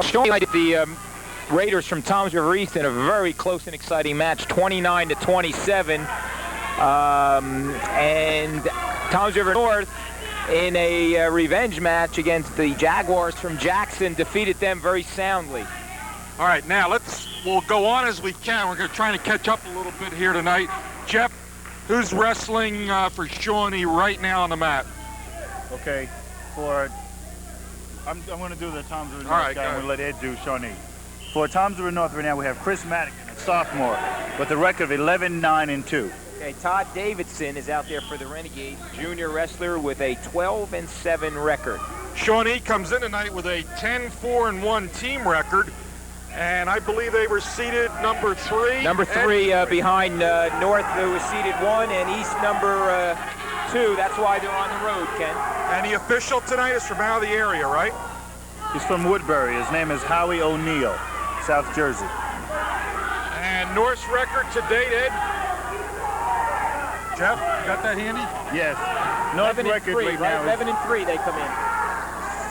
Shawnee did the Raiders from Toms River East in a very close and exciting match, 29-27. And Toms River North in a revenge match against the Jaguars from Jackson defeated them very soundly. All right, now we'll go on as we can. We're going to try to catch up a little bit here tonight. Jeff, who's wrestling for Shawnee right now on the mat? Okay, I'm going to do the Toms River North right, guy. I'm going to let Ed do Shawnee. For Toms River North right now, we have Chris Madigan, a sophomore, with a record of 11-9-2. Okay, Todd Davidson is out there for the Renegades, junior wrestler with a 12-7 record. Shawnee comes in tonight with a 10-4-1 team record, and I believe they were seated number 3. Number 3 behind North, who was seated 1, and East number 2. That's why they're on the road, Ken. And the official tonight is from out of the area, right? He's from Woodbury. His name is Howie O'Neill, South Jersey. And North's record to date, Ed? Jeff, you got that handy? Yes. North's record right now is 11-3 they come in.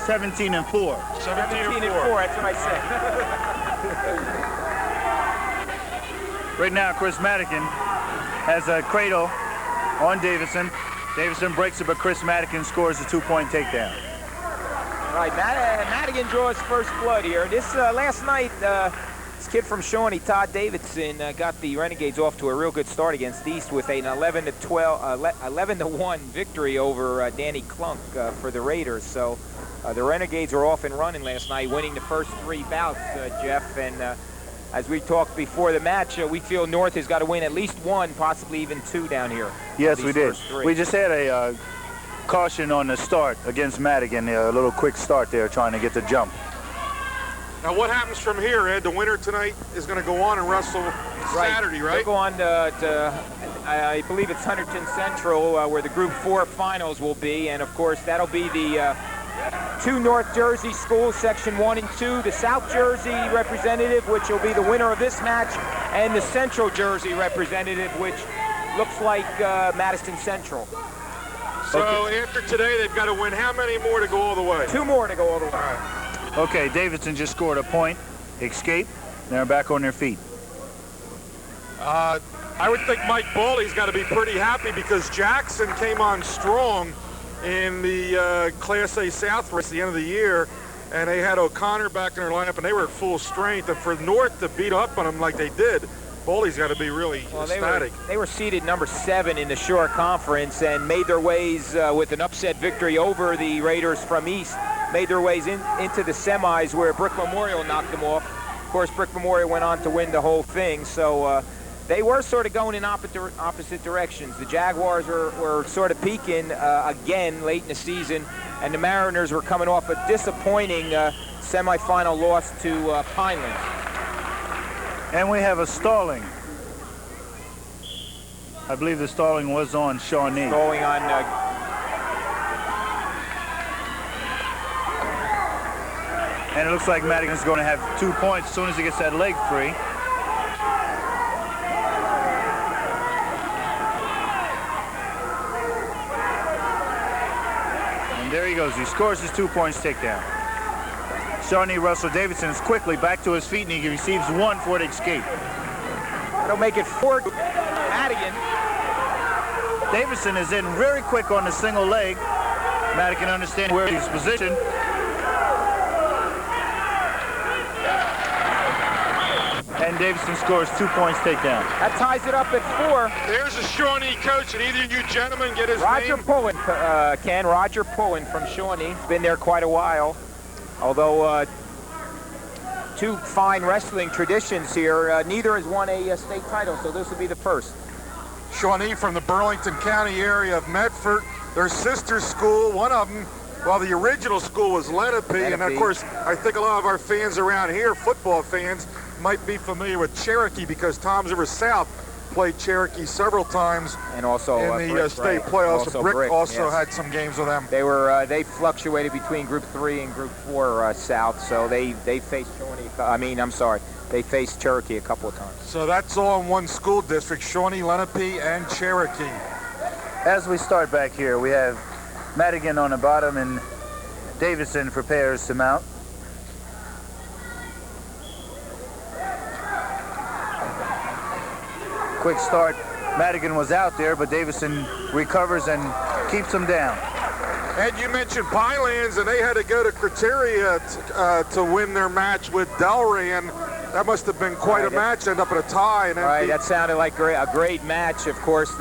17-4. 17-4, that's what I said. Right now, Chris Madigan has a cradle on Davidson. Davidson breaks it, but Chris Madigan scores a 2-point takedown. All right, Madigan draws first blood here. This last night, this kid from Shawnee, Todd Davidson, got the Renegades off to a real good start against East with an 11-1 victory over Danny Klunk for the Raiders. So the Renegades were off and running last night, winning the first 3 bouts, Jeff. And as we talked before the match, we feel North has got to win at least 1, possibly even 2 down here. Yes, we did. We just had a caution on the start against Madigan, a little quick start there trying to get the jump. Now what happens from here, Ed? The winner tonight is going to go on and wrestle Saturday, right? They'll go on to I believe it's Hunterton Central, where the Group 4 finals will be, and of course that'll be the 2 North Jersey schools, Section 1 and 2, the South Jersey representative, which will be the winner of this match, and the Central Jersey representative, which looks like Madison Central. So after today, they've got to win how many more to go all the way? 2 more to go all the way. All right. Okay, Davidson just scored a point. Escape. They're back on their feet. I would think Mike Baldi's got to be pretty happy because Jackson came on strong in the Class A South race at the end of the year, and they had O'Connor back in their lineup, and they were at full strength. And for North to beat up on them like they did, Baldi's got to be really ecstatic. They were seeded number 7 in the Shore Conference and made their ways with an upset victory over the Raiders from East, made their ways into the semis where Brick Memorial knocked them off. Of course, Brick Memorial went on to win the whole thing, so they were sort of going in opposite directions. The Jaguars were sort of peaking again late in the season, and the Mariners were coming off a disappointing semifinal loss to Pineland. And we have a stalling. I believe the stalling was on Shawnee. Stalling on... and it looks like Madigan's going to have 2 points as soon as he gets that leg free. And there he goes. He scores his 2 points takedown. Shawnee Russell Davidson is quickly back to his feet, and he receives 1 for the escape. That'll make it 4. Madigan. Davidson is in very quick on the single leg. Madigan understands where he's positioned. And Davidson scores 2 points takedown. That ties it up at 4. There's a Shawnee coach, and either you gentlemen get his Roger name. Pullen, Ken. Roger Pullen from Shawnee. He's been there quite a while. Although 2 fine wrestling traditions here, neither has won a state title, so this will be the first. Shawnee from the Burlington County area of Medford. Their sister school, one of them, well, the original school was Lenape, and of course, I think a lot of our fans around here, football fans, might be familiar with Cherokee because Toms River South played Cherokee several times, and also in the state playoffs. Also Brick also yes. had some games with them. They fluctuated between Group 3 and Group 4 South, so they faced they faced Cherokee a couple of times. So that's all in one school district: Shawnee, Lenape, and Cherokee. As we start back here, we have Madigan on the bottom and Davidson prepares to mount. quick start. Madigan was out there, but Davison recovers and keeps him down. And you mentioned Pinelands, and they had to go to criteria to win their match with Delran. That must have been quite a match, end up in a tie. And right, that sounded like a great match. Of course,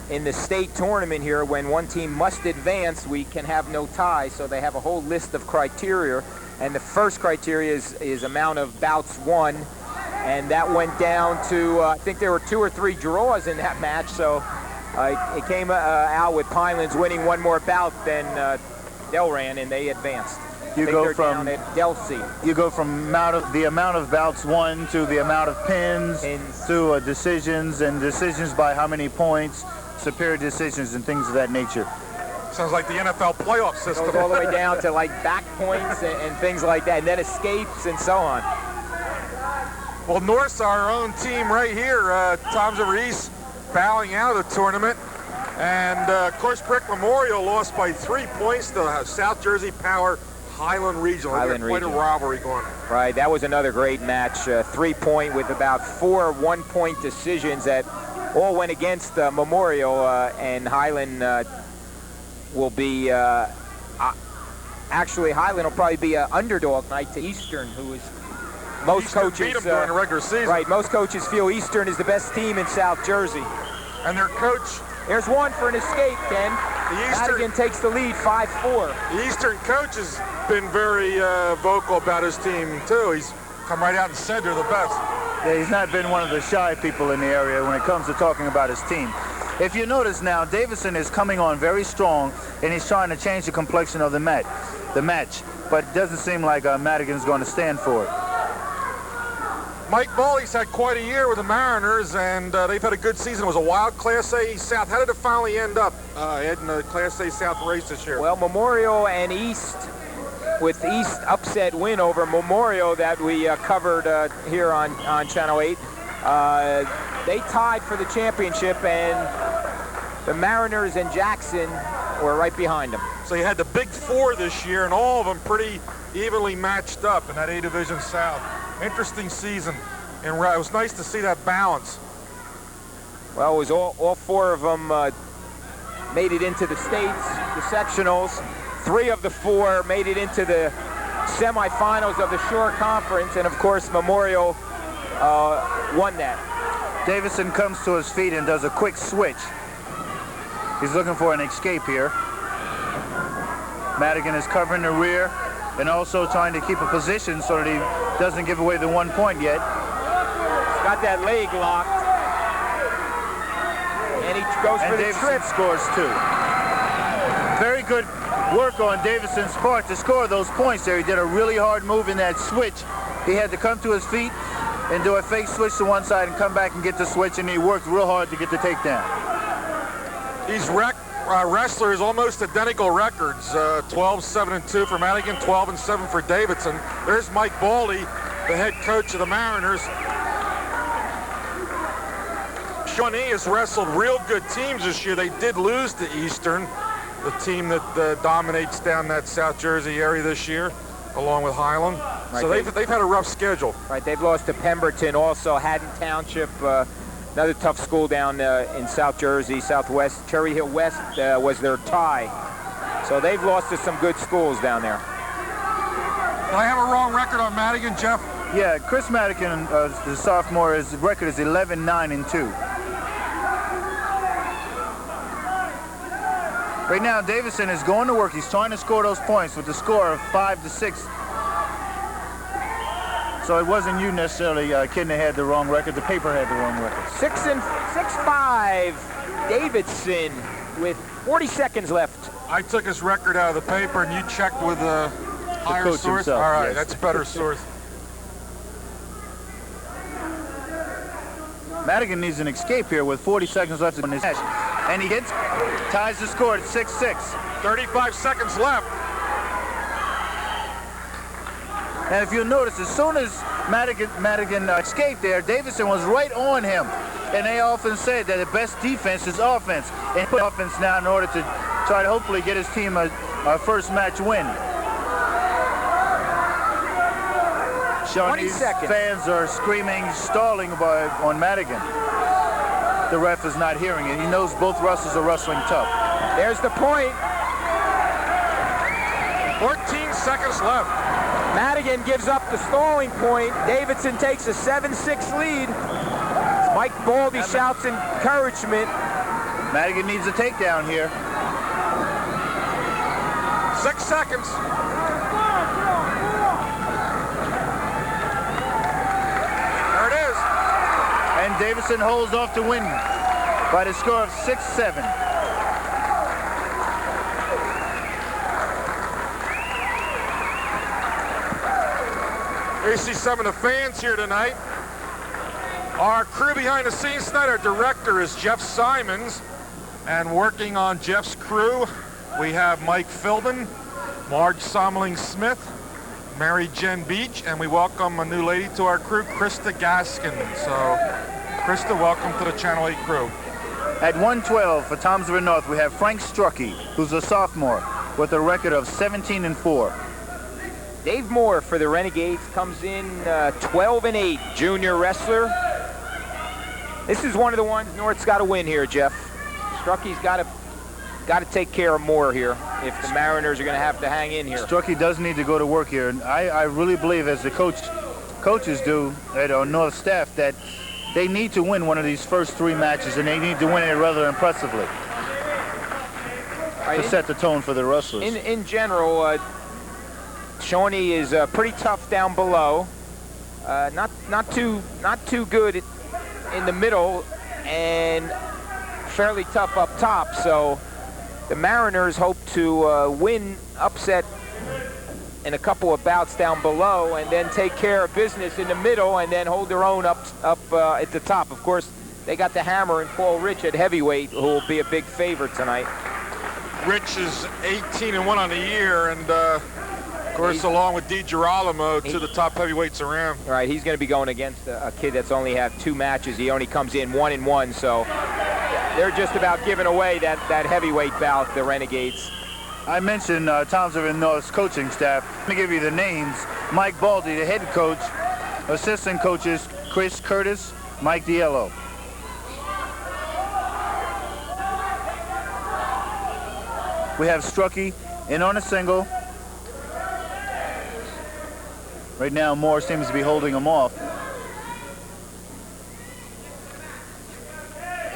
in the state tournament here, when one team must advance, we can have no tie. So they have a whole list of criteria. And the first criteria is amount of bouts won. And that went down to, I think there were 2 or 3 draws in that match. So it came out with Pinelands winning one more bout than Delran, and they advanced. You go from Delphi. You go from the amount of bouts won to the amount of pins. To decisions, and decisions by how many points, superior decisions, and things of that nature. Sounds like the NFL playoff system. It goes all the way down to like back points and things like that, and then escapes and so on. Well, North's our own team right here. Tom's Reese bowing out of the tournament. And, of course, Brick Memorial lost by 3 points to South Jersey Power Highland Regional. Quite a rivalry going on. Right, that was another great match. 3-point with about 4 one-point decisions that all went against Memorial, and Highland will be... actually, Highland will probably be an underdog night to Eastern, who is... Most Eastern coaches beat them during the regular season. Right, most coaches feel Eastern is the best team in South Jersey. And their coach... There's one for an escape, Ken. Madigan takes the lead, 5-4. The Eastern coach has been very vocal about his team, too. He's come right out and said they're the best. Yeah, he's not been one of the shy people in the area when it comes to talking about his team. If you notice now, Davison is coming on very strong, and he's trying to change the complexion of the match. But it doesn't seem like Madigan's going to stand for it. Mike Baldi's had quite a year with the Mariners, and they've had a good season. It was a wild Class A South. How did it finally end up in the Class A South race this year? Well, Memorial and East, with East upset win over Memorial that we covered here on Channel 8, they tied for the championship, and the Mariners and Jackson were right behind them. So you had the Big Four this year, and all of them pretty evenly matched up in that A Division South. Interesting season, and it was nice to see that balance. Well, it was all 4 of them made it into the states, the sectionals. 3 of the 4 made it into the semifinals of the Shore Conference, and of course Memorial won that. Davison comes to his feet and does a quick switch. He's looking for an escape here. Madigan is covering the rear and also trying to keep a position so that he doesn't give away the 1 point yet. He's got that leg locked. And he goes for the trip. Scores 2. Very good work on Davison's part to score those points there. He did a really hard move in that switch. He had to come to his feet and do a fake switch to one side and come back and get the switch, and he worked real hard to get the takedown. These wrestlers almost identical records, 12-7-2 for Madigan, 12-7 for Davidson. There's Mike Baldi, the head coach of the Mariners. Shawnee has wrestled real good teams this year. They did lose to Eastern, the team that dominates down that South Jersey area this year, along with Highland. Right, so they've had a rough schedule. Right, they've lost to Pemberton, also Haddon Township, another tough school down in South Jersey, Southwest. Cherry Hill West was their tie. So they've lost to some good schools down there. Do I have a wrong record on Madigan, Jeff? Yeah, Chris Madigan, the sophomore, his record is 11-9-2. Right now, Davison is going to work. He's trying to score those points with the score of 5-6. So it wasn't you necessarily, kidding, that had the wrong record. The paper had the wrong record. 6-5, Davidson with 40 seconds left. I took his record out of the paper, and you checked with a higher source? Himself, all right, yes. That's a better source. Madigan needs an escape here with 40 seconds left in his match. And he ties the score at 6-6. 35 seconds left. And if you'll notice, as soon as Madigan escaped there, Davison was right on him. And they often say that the best defense is offense. And he put offense now in order to try to hopefully get his team a first match win. Shawnee's fans are screaming, stalling on Madigan. the ref is not hearing it. He knows both wrestlers are wrestling tough. There's the point. 14 seconds left. Madigan gives up the stalling point. Davidson takes a 7-6 lead. Mike Baldi shouts encouragement. Madigan needs a takedown here. 6 seconds. There it is. And Davidson holds off to win by the score of 6-7. You see some of the fans here tonight. Our crew behind the scenes tonight, our director is Jeff Simons. And working on Jeff's crew, we have Mike Philbin, Marge Somling-Smith, Mary Jen Beach, and we welcome a new lady to our crew, Krista Gaskin. So, Krista, welcome to the Channel 8 crew. At 112 for Toms River North, we have Frank Strucky, who's a sophomore, with a record of 17-4. Dave Moore for the Renegades comes in 12-8, junior wrestler. This is one of the ones North's got to win here, Jeff. Strucky's got to take care of Moore here if the Mariners are going to have to hang in here. Strucky does need to go to work here, and I really believe, as the coaches do at our North staff, that they need to win one of these first 3 matches, and they need to win it rather impressively to set the tone for the wrestlers. In general, Shawnee is pretty tough down below, not too good in the middle, and fairly tough up top. So the Mariners hope to win, upset in a couple of bouts down below, and then take care of business in the middle, and then hold their own up at the top. Of course, they got the Hammer and Paul Rich at heavyweight, who will be a big favorite tonight. Rich is 18-1 on the year, and of course, along with DiGirolamo, to the top heavyweights around. Right, he's going to be going against a kid that's only had 2 matches. He only comes in 1-1, so they're just about giving away that heavyweight bout, the Renegades. I mentioned Toms River North's coaching staff. Let me give you the names. Mike Baldi, the head coach. Assistant coaches, Chris Curtis, Mike Diello. We have Strucky in on a single. Right now, Moore seems to be holding him off.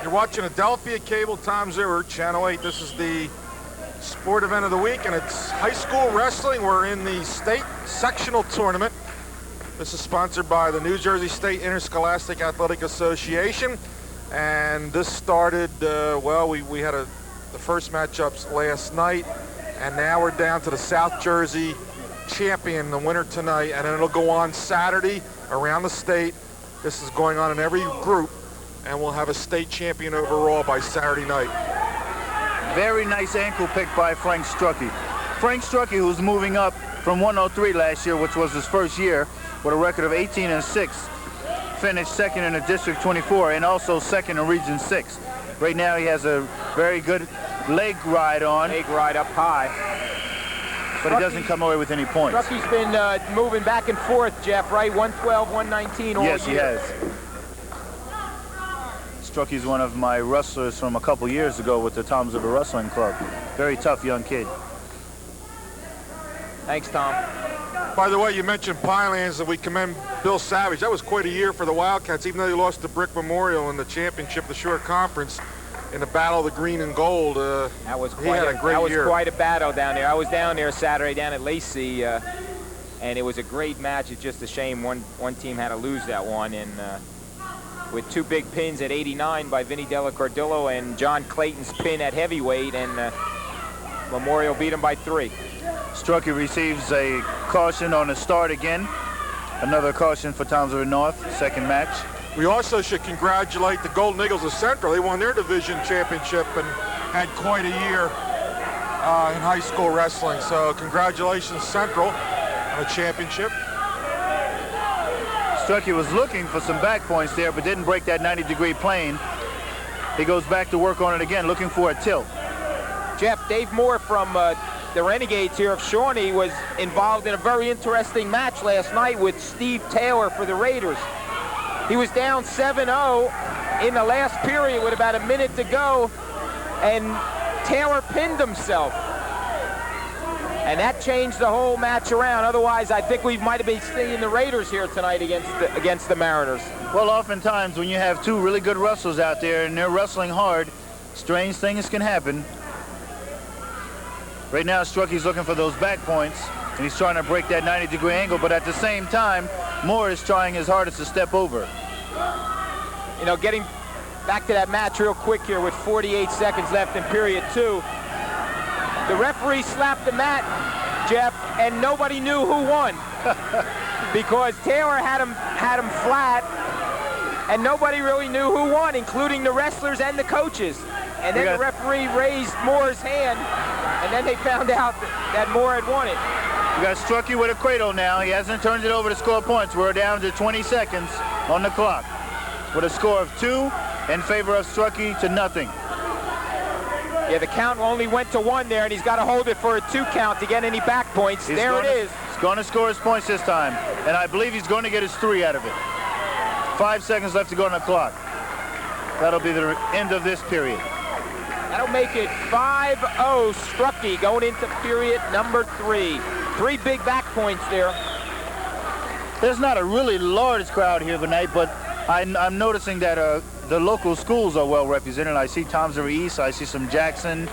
You're watching Adelphia Cable Toms River, Channel 8. This is the sport event of the week, and it's high school wrestling. We're in the state sectional tournament. This is sponsored by the New Jersey State Interscholastic Athletic Association, and this started, well, we had the first matchups last night, and now we're down to the South Jersey champion, the winner tonight, and then it'll go on Saturday around the state. This is going on in every group, and we'll have a state champion overall by Saturday night. Very nice ankle pick by Frank Strucky. Frank Strucky, who's moving up from 103 last year, which was his first year, with a record of 18-6, finished second in the District 24 and also second in Region 6. Right now he has a very good leg ride on. Leg ride up high. But he doesn't come away with any points. Strucky's been moving back and forth, Jeff, right? 112, 119 all year. Yes, he has. Strucky's one of my wrestlers from a couple years ago with the Toms River Wrestling Club. Very tough young kid. Thanks, Tom. By the way, you mentioned Pinelands, and we commend Bill Savage. That was quite a year for the Wildcats, even though they lost to Brick Memorial in the championship of the Shore Conference in the Battle of the Green and Gold. That was quite quite a battle down there. I was down there Saturday down at Lacey, and it was a great match. It's just a shame one team had to lose that one, and with 2 big pins at 89 by Vinny Della Cordillo and John Clayton's pin at heavyweight, and Memorial beat him by 3. Strucky receives a caution on the start again. Another caution for Toms River North, second match. We also should congratulate the Golden Eagles of Central. They won their division championship and had quite a year in high school wrestling. So congratulations, Central, on a championship. Strucky was looking for some back points there, but didn't break that 90-degree plane. He goes back to work on it again, looking for a tilt. Jeff, Dave Moore from the Renegades here of Shawnee was involved in a very interesting match last night with Steve Taylor for the Raiders. He was down 7-0 in the last period with about a minute to go, and Taylor pinned himself. And that changed the whole match around. Otherwise, I think we might have been seeing the Raiders here tonight against the Mariners. Well, oftentimes when you have two really good wrestlers out there and they're wrestling hard, strange things can happen. Right now, Strucky's looking for those back points, and he's trying to break that 90-degree angle, but at the same time, Moore is trying his hardest to step over. You know, getting back to that match real quick here with 48 seconds left in period 2. The referee slapped the mat, Jeff, and nobody knew who won because Taylor had him flat, and nobody really knew who won, including the wrestlers and the coaches. And then the referee raised Moore's hand, and then they found out that Moore had won it. We got Strucky with a cradle now. He hasn't turned it over to score points. We're down to 20 seconds on the clock with a score of 2 in favor of Strucky to nothing. Yeah, the count only went to 1 there, and he's got to hold it for a 2 count to get any back points. There it is. He's going to score his points this time, and I believe he's going to get his 3 out of it. 5 seconds left to go on the clock. That'll be the end of this period. That'll make it 5-0 Strucky going into period number 3. 3 big back points there. There's not a really large crowd here tonight, but I'm noticing that the local schools are well represented. I see Toms River East, I see some Jackson,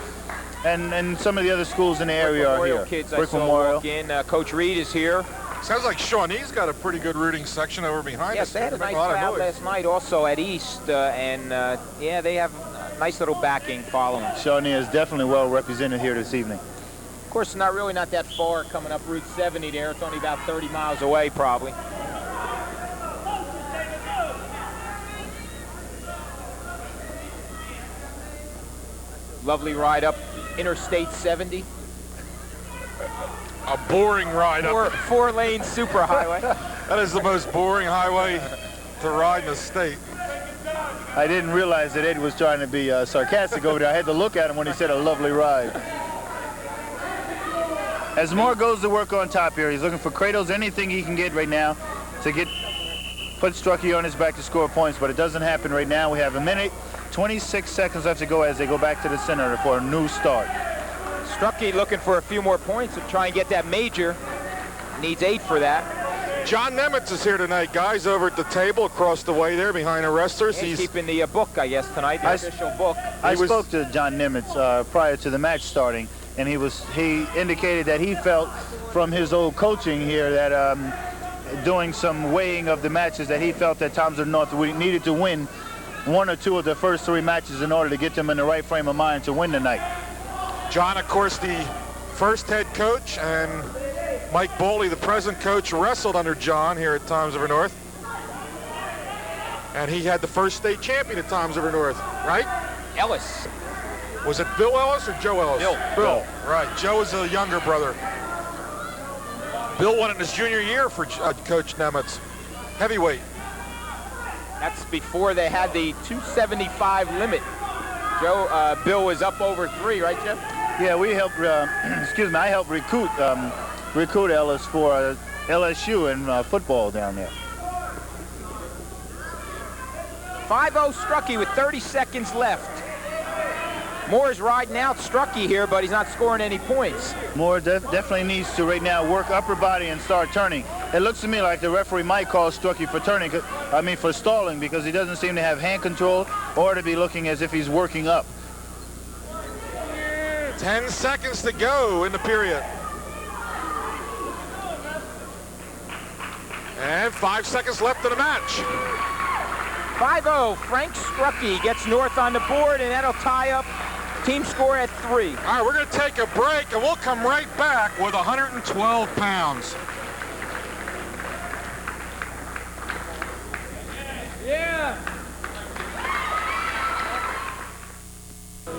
and some of the other schools in the area are here. Kids I saw walk in. Coach Reed is here. Sounds like Shawnee's got a pretty good rooting section over behind us. Yes, they had a nice crowd last night also at East, yeah, they have a nice little backing following. Shawnee is definitely well represented here this evening. Of course, not that far coming up Route 70 there. It's only about 30 miles away probably. Lovely ride up Interstate 70. A boring ride up. 4-lane superhighway. That is the most boring highway to ride in the state. I didn't realize that Ed was trying to be sarcastic over there. I had to look at him when he said a lovely ride. As Moore goes to work on top here, he's looking for cradles, anything he can get right now to put Strucky on his back to score points, but it doesn't happen right now. We have a minute, 26 seconds left to go as they go back to the center for a new start. Strucky looking for a few more points to try and get that major. Needs 8 for that. John Nemitz is here tonight, guys, over at the table across the way there behind the wrestlers. He's keeping the book, I guess, tonight, the official book. I spoke to John Nemitz prior to the match starting, and he indicated that he felt from his old coaching here that doing some weighing of the matches that he felt that Toms of the North needed to win 1 or 2 of the first 3 matches in order to get them in the right frame of mind to win tonight. John, of course, the first head coach, and Mike Baldi, the present coach, wrestled under John here at Toms River North. And he had the first state champion at Toms River North, right? Ellis. Was it Bill Ellis or Joe Ellis? Bill. Right. Joe is a younger brother. Bill won it in his junior year for Coach Nemitz. Heavyweight. That's before they had the 275 limit. Bill was up over 3, right, Jeff? Yeah, we helped. I helped recruit Ellis for LSU in football down there. 5-0 Strucky with 30 seconds left. Moore's riding out Strucky here, but he's not scoring any points. Moore definitely needs to right now work upper body and start turning. It looks to me like the referee might call Strucky for stalling, because he doesn't seem to have hand control or to be looking as if he's working up. 10 seconds to go in the period. And 5 seconds left in the match. 5-0, Frank Strucky gets North on the board, and that'll tie up team score at 3. All right, we're going to take a break, and we'll come right back with 112 pounds. Yeah.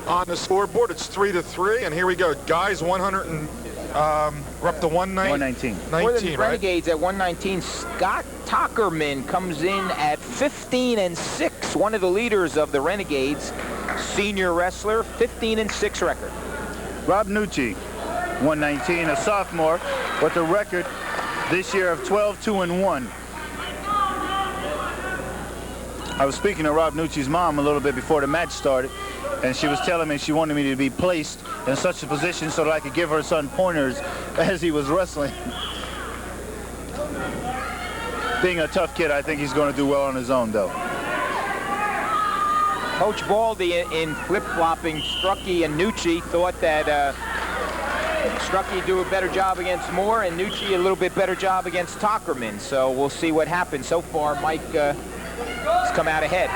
On the scoreboard, it's 3-3, and here we go. Guys, we're up to 119. For the Renegades at 119, Scott Tuckerman comes in at 15-6, one of the leaders of the Renegades, senior wrestler, 15-6 record. Rob Nucci, 119, a sophomore, with a record this year of 12-2-1. I was speaking to Rob Nucci's mom a little bit before the match started, and she was telling me she wanted me to be placed in such a position so that I could give her son pointers as he was wrestling. Being a tough kid, I think he's going to do well on his own, though. Coach Baldi, in flip-flopping Strucky and Nucci, thought that Strucky do a better job against Moore and Nucci a little bit better job against Tockerman. So we'll see what happens. So far, Mike has come out ahead.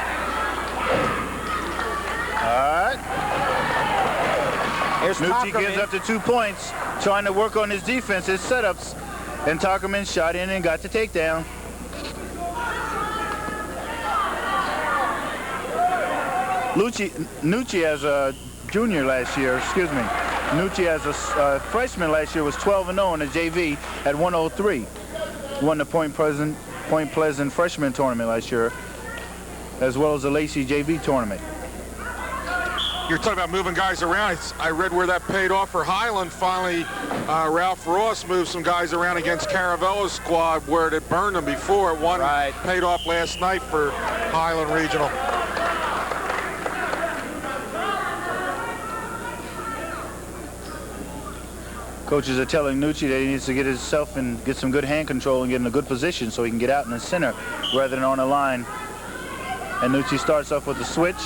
All right. Here's Nucci Tockerman. gives up to 2 points, trying to work on his defense, his setups. And Tockerman shot in and got the takedown. Nucci as a junior last year, Nucci as a freshman last year was 12-0 in the JV at 103. Won the Point Pleasant freshman tournament last year, as well as the Lacey JV tournament. You're talking about moving guys around. I read where that paid off for Highland. Finally, Ralph Ross moved some guys around against Caravello's squad where it had burned them before. One paid off last night for Highland Regional. Coaches are telling Nucci that he needs to get himself and get some good hand control and get in a good position so he can get out in the center rather than on the line. And Nucci starts off with a switch.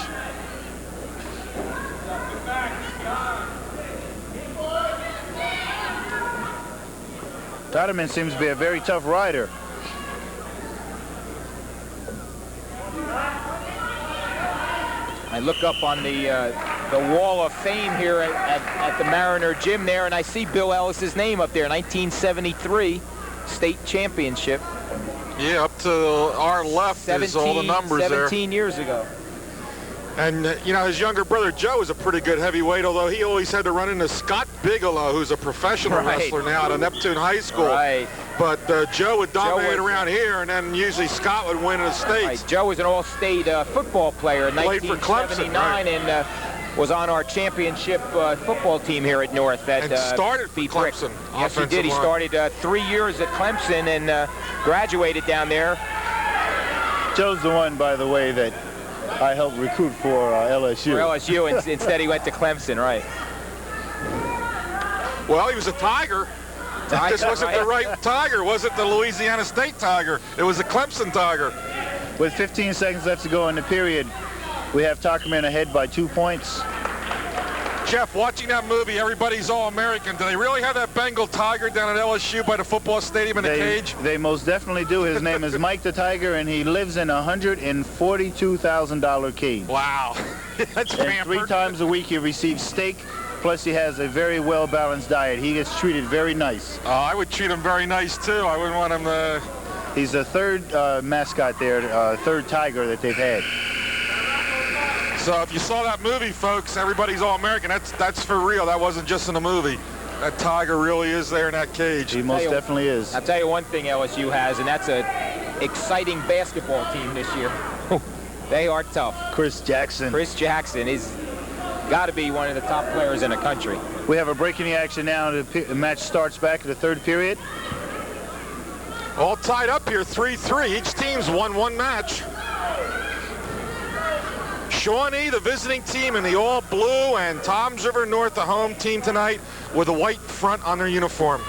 Totterman seems to be a very tough rider. I look up on the wall of fame here at the Mariner Gym there, and I see Bill Ellis's name up there, 1973 state championship. Yeah, up to our left is all the numbers 17 years ago. And, you know, his younger brother Joe is a pretty good heavyweight, although he always had to run into Scott Bigelow, who's a professional wrestler now out of Neptune High School. Right. But Joe would dominate around here, and then usually Scott would win in the States. Right. Joe was an all-state football player in Played for Clemson, 1979 and was on our championship football team here at North. And started for Clemson. Yes, he did. He started 3 years at Clemson and graduated down there. Joe's the one, by the way, that I helped recruit for LSU. For LSU, instead he went to Clemson, right? Well, he was a Tiger. This wasn't the right Tiger. It wasn't the Louisiana State Tiger. It was the Clemson Tiger. With 15 seconds left to go in the period, we have Tockerman ahead by 2 points. Jeff, watching that movie, Everybody's All-American, do they really have that Bengal Tiger down at LSU by the football stadium in a cage? They most definitely do. His name is Mike the Tiger, and he lives in a $142,000 cage. Wow. That's and 3 times a week he receives steak, plus he has a very well-balanced diet. He gets treated very nice. I would treat him very nice, too. I wouldn't want him to... He's the third mascot there, third tiger that they've had. So if you saw that movie, folks, Everybody's All-American, that's for real. That wasn't just in a movie. That tiger really is there in that cage. He most definitely is. I'll tell you one thing LSU has, and that's an exciting basketball team this year. They are tough. Chris Jackson. Chris Jackson is got to be one of the top players in the country. We have a break in the action now. The match starts back in the third period. All tied up here, 3-3. Each team's won one match. Shawnee, the visiting team in the all blue, and Toms River North, the home team tonight, with a white front on their uniform.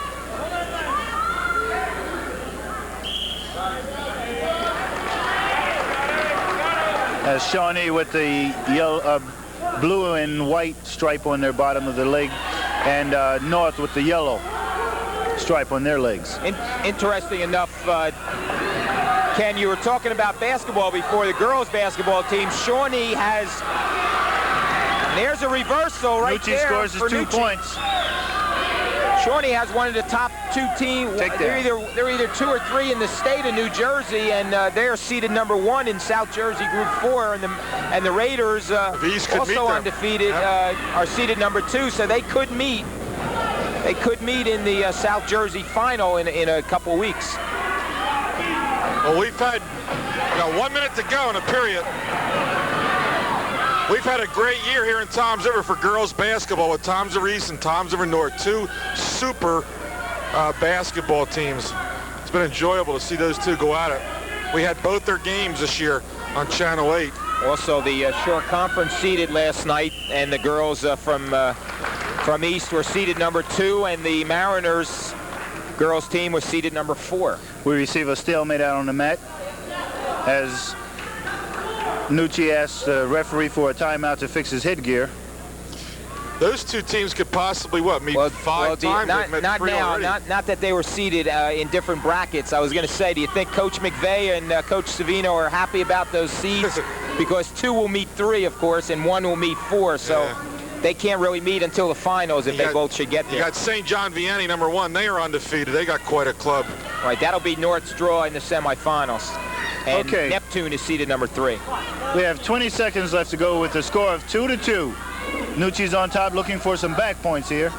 As Shawnee with the yellow, blue and white stripe on their bottom of the leg, and North with the yellow stripe on their legs. Interesting enough, Ken, you were talking about basketball before. The girls' basketball team, Shawnee has, there's a reversal right Nucci there. Scores his 2 points. Shawnee has one of the top 2 teams. They're either 2 or 3 in the state of New Jersey, and they're seeded #1 in South Jersey Group 4, and the Raiders, also undefeated, are seeded #2, so they could meet. They could meet in the South Jersey final in a couple weeks. Well, we've had 1 minute to go in a period. We've had a great year here in Toms River for girls basketball with Toms River East and Toms River North, 2 super basketball teams. It's been enjoyable to see those two go at it. We had both their games this year. on Channel 8. Also, the Shore Conference seeded last night, and the girls from East were seeded number 2, and the Mariners girls team was seeded number 4. We receive a stalemate out on the mat as Nucci asks the referee for a timeout to fix his headgear. Those two teams could possibly, meet 5 times? Not now. Not that they were seated in different brackets. I was going to say, do you think Coach McVeigh and Coach Savino are happy about those seeds? Because 2 will meet 3, of course, and 1 will meet 4. So they can't really meet until the finals if they both should get there. You got St. John Vianney, number 1. They are undefeated. They got quite a club. Right, that'll be North's draw in the semifinals. And Neptune is seeded number 3. We have 20 seconds left to go with a score of 2-2. Nucci's on top looking for some back points here.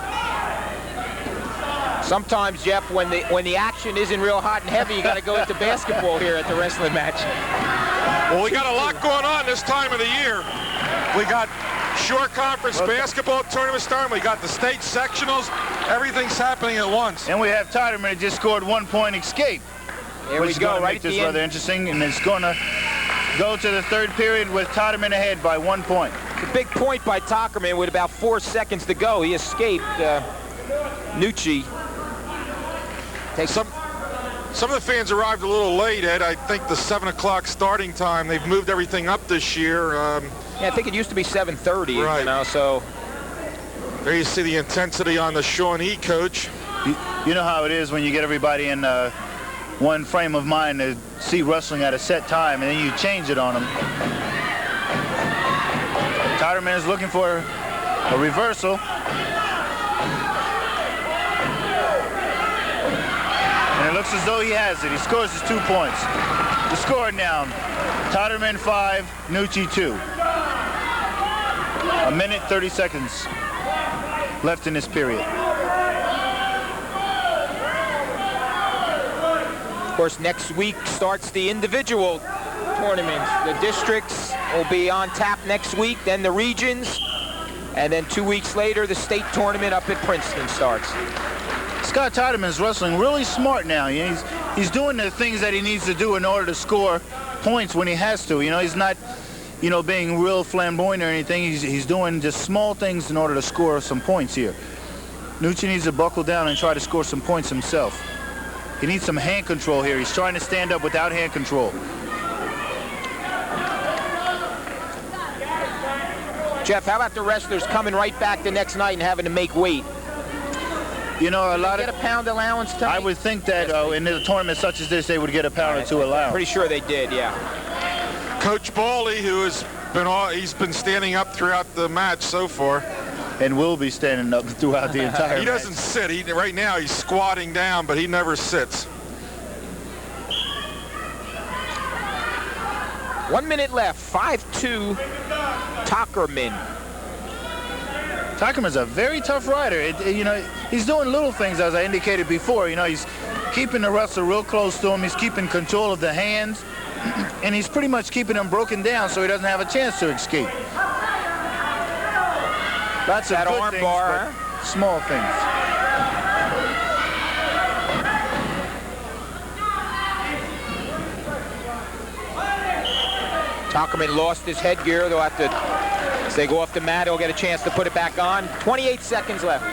Sometimes, Jeff, when the action isn't real hot and heavy, you got to go into basketball here at the wrestling match. Well, we got a lot going on this time of the year. We got Shore Conference basketball tournament starting. We got the state sectionals. Everything's happening at once. And we have Tiderman that just scored 1-point escape. There we go, right make this rather interesting, and it's going to go to the third period with Tiderman ahead by 1 point. A big point by Tockerman with about 4 seconds to go. He escaped. Nucci. Some of the fans arrived a little late, Ed. I think the 7 o'clock starting time, they've moved everything up this year. Yeah, I think it used to be 7:30, right. You know, so. There you see the intensity on the Shawnee coach. You know how it is when you get everybody in one frame of mind to see wrestling at a set time, and then you change it on them. Tiderman is looking for a reversal. And it looks as though he has it. He scores his 2 points. The score now, Tiderman 5, Nucci 2. 1 minute, 30 seconds left in this period. Of course, next week starts the individual tournaments. The districts will be on tap next week, then the regions, and then 2 weeks later, the state tournament up at Princeton starts. Scott Tiderman's wrestling really smart now. He's doing the things that he needs to do in order to score points when he has to. You know, he's not, being real flamboyant or anything. He's doing just small things in order to score some points here. Nucci needs to buckle down and try to score some points himself. He needs some hand control here. He's trying to stand up without hand control. Jeff, how about the wrestlers coming right back the next night and having to make weight? You know, get a pound allowance tonight? I would think that in a tournament such as this, they would get a pound or 2 allowance. Pretty sure they did, yeah. Coach Baldi, he's been standing up throughout the match so far. And will be standing up throughout the entire He doesn't sit. Right now he's squatting down, but he never sits. 1 minute left. 5-2 Tockerman. Tockerman's a very tough rider. He's doing little things, as I indicated before. He's keeping the wrestler real close to him. He's keeping control of the hands. And he's pretty much keeping him broken down so he doesn't have a chance to escape. Lots of good things, but small things. Tockerman lost his headgear. They'll have to, as they go off the mat, he'll get a chance to put it back on. 28 seconds left.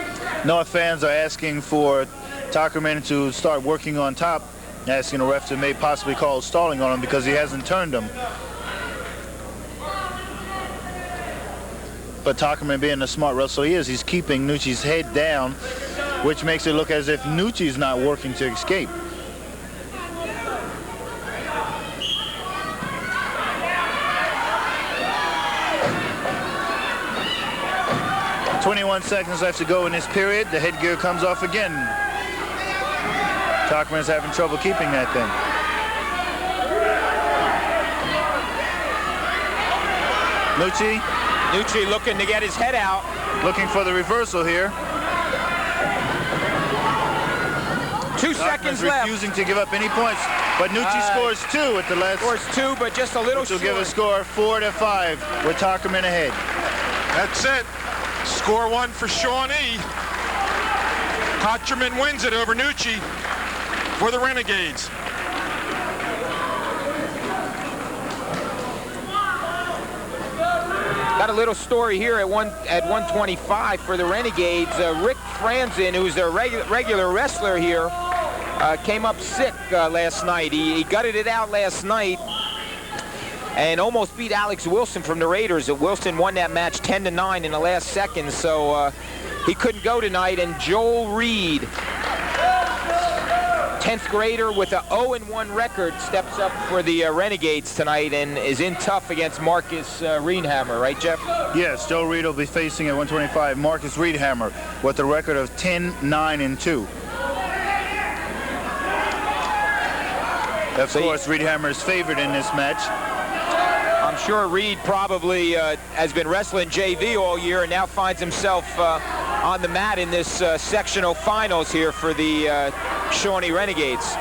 North fans are asking for Tockerman to start working on top, asking the ref to may possibly call stalling on him because he hasn't turned him. But Tockerman, being the smart wrestler he is, he's keeping Nucci's head down, which makes it look as if Nucci's not working to escape. "21 seconds left to go in this period. The headgear comes off again. Tockerman's having trouble keeping that thing. Nucci looking to get his head out. Looking for the reversal here. 2 seconds left. Refusing to give up any points, but Nucci scores 2 at the last. Scores 2, but just a little short. Which will give a score 4-5 with Tockerman ahead. That's it. Score 1 for Shawnee. Tockerman wins it over Nucci for the Renegades. got a little story here at 125 for the Renegades. Rick Franzen, who's a regular wrestler here, came up sick last night. He gutted it out last night and almost beat Alex Wilson from the Raiders. Wilson won that match 10-9 in the last seconds, so he couldn't go tonight. And Joel Reed, 10th grader with a 0-1 record, steps up for the Renegades tonight and is in tough against Marcus Reedhammer, right, Jeff? Yes, Joe Reed will be facing at 125 Marcus Reedhammer with a record of 10-9-2. Of course, Reedhammer is favored in this match. I'm sure Reed probably has been wrestling JV all year and now finds himself on the mat in this sectional finals here for the Shawnee Renegades.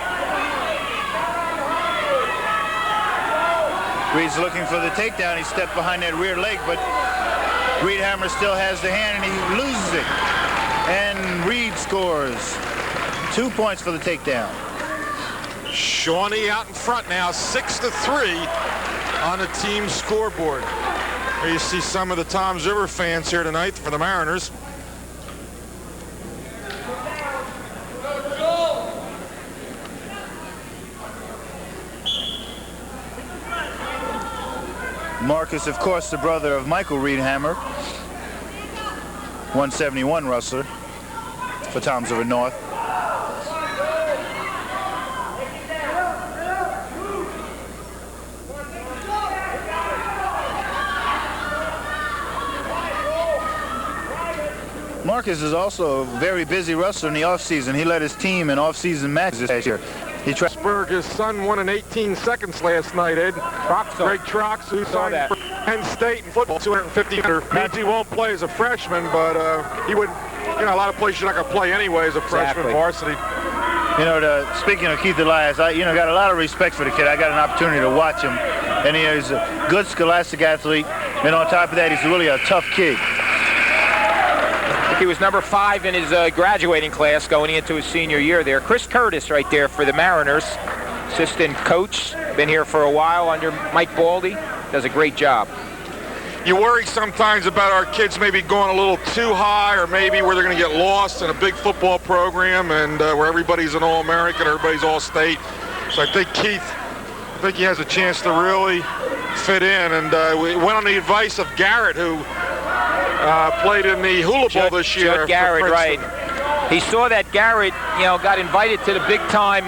Reed's looking for the takedown. He stepped behind that rear leg, but Reedhammer still has the hand and he loses it. And Reed scores 2 points for the takedown. Shawnee out in front now, 6-3 on the team scoreboard. Here you see some of the Toms River fans here tonight for the Mariners. Marcus, of course, the brother of Michael Reedhammer, 171 wrestler for Toms River North. Marcus is also a very busy wrestler in the offseason. He led his team in offseason matches this year. Pittsburgh, his son won in 18 seconds last night, Ed. Greg Trox, who signed for Penn State in football, 250 meter. Means he won't play as a freshman, but he would, you know, a lot of places you're not going to play anyway as a freshman varsity. You know, speaking of Keith Elias, I got a lot of respect for the kid. I got an opportunity to watch him, and he is a good scholastic athlete, and on top of that, he's really a tough kid. He was number 5 in his graduating class going into his senior year there. Chris Curtis right there for the Mariners. Assistant coach, been here for a while under Mike Baldi. Does a great job. You worry sometimes about our kids maybe going a little too high or maybe where they're going to get lost in a big football program and where everybody's an All-American, everybody's All-State. So I think Keith, he has a chance to really fit in. And we went on the advice of Garrett, who played in the Hula Bowl this year. Judd Garrett, right. He saw that Garrett, you know, got invited to the big-time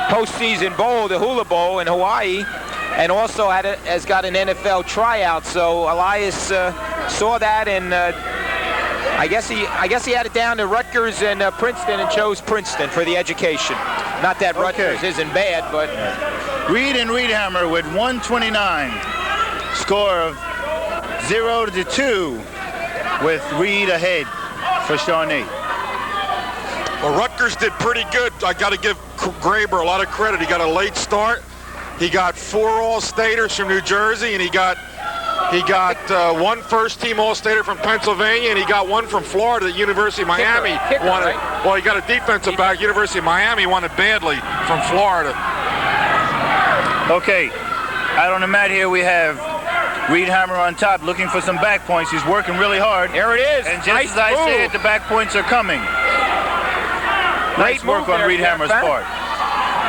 postseason bowl, the Hula Bowl in Hawaii, and also has got an NFL tryout. So Elias saw that, and I guess he had it down to Rutgers and Princeton, and chose Princeton for the education. Not that Rutgers isn't bad, but Reed and Reedhammer with 129, score of 0-2. With Reed ahead for Shawnee. Well, Rutgers did pretty good. I got to give Graber a lot of credit. He got a late start. He got 4 All-Staters from New Jersey, and he got 1 first-team All-Stater from Pennsylvania, and he got 1 from Florida at University of Miami. Kicker, right? Well, he got a defensive back. University of Miami won it badly from Florida. Okay, out on the mat here we have Reedhammer on top, looking for some back points. He's working really hard. There it is. And just as I say it, the back points are coming. Nice work on Reedhammer's part.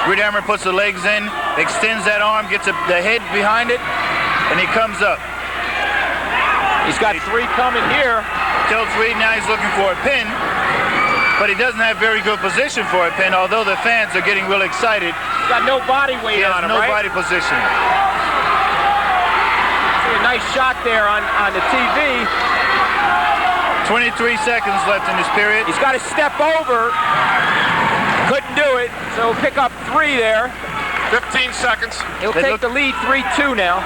Reedhammer puts the legs in, extends that arm, gets the head behind it, and he comes up. He's got 3 coming here. Tilts Reed, now he's looking for a pin, but he doesn't have very good position for a pin, although the fans are getting real excited. He's got no body weight on him, no body position. Nice shot there on the TV. 23 seconds left in this period. He's got to step over. Couldn't do it, so pick up 3 there. 15 seconds. He'll take the lead 3-2 now.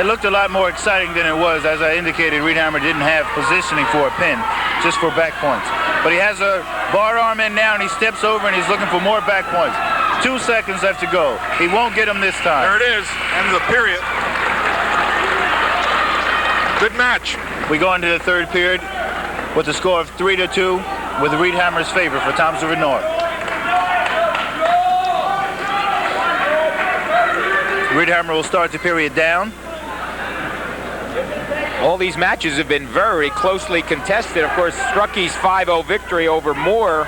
It looked a lot more exciting than it was. As I indicated, Reedhammer didn't have positioning for a pin, just for back points. But he has a bar arm in now, and he steps over, and he's looking for more back points. 2 seconds left to go. He won't get them this time. There it is, end of the period. Good match. We go into the 3rd period with a score of 3-2 with Reedhammer's favor for Toms River North. Reedhammer will start the period down. All these matches have been very closely contested. Of course, Strucky's 5-0 victory over Moore,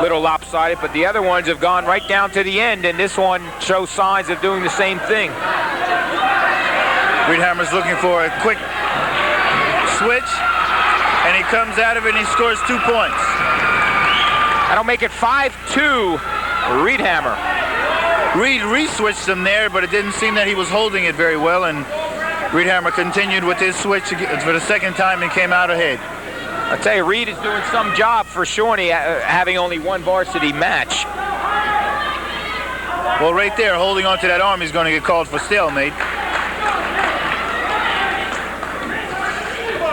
little lopsided, but the other ones have gone right down to the end, and this one shows signs of doing the same thing. Reedhammer's looking for a quick switch, and he comes out of it and he scores 2 points. That'll make it 5-2, Reedhammer. Reed re-switched him there, but it didn't seem that he was holding it very well, and Reedhammer continued with his switch for the second time and came out ahead. I tell you, Reed is doing some job for Shawnee, having only one varsity match. Well, right there, holding onto that arm, he's going to get called for stalemate.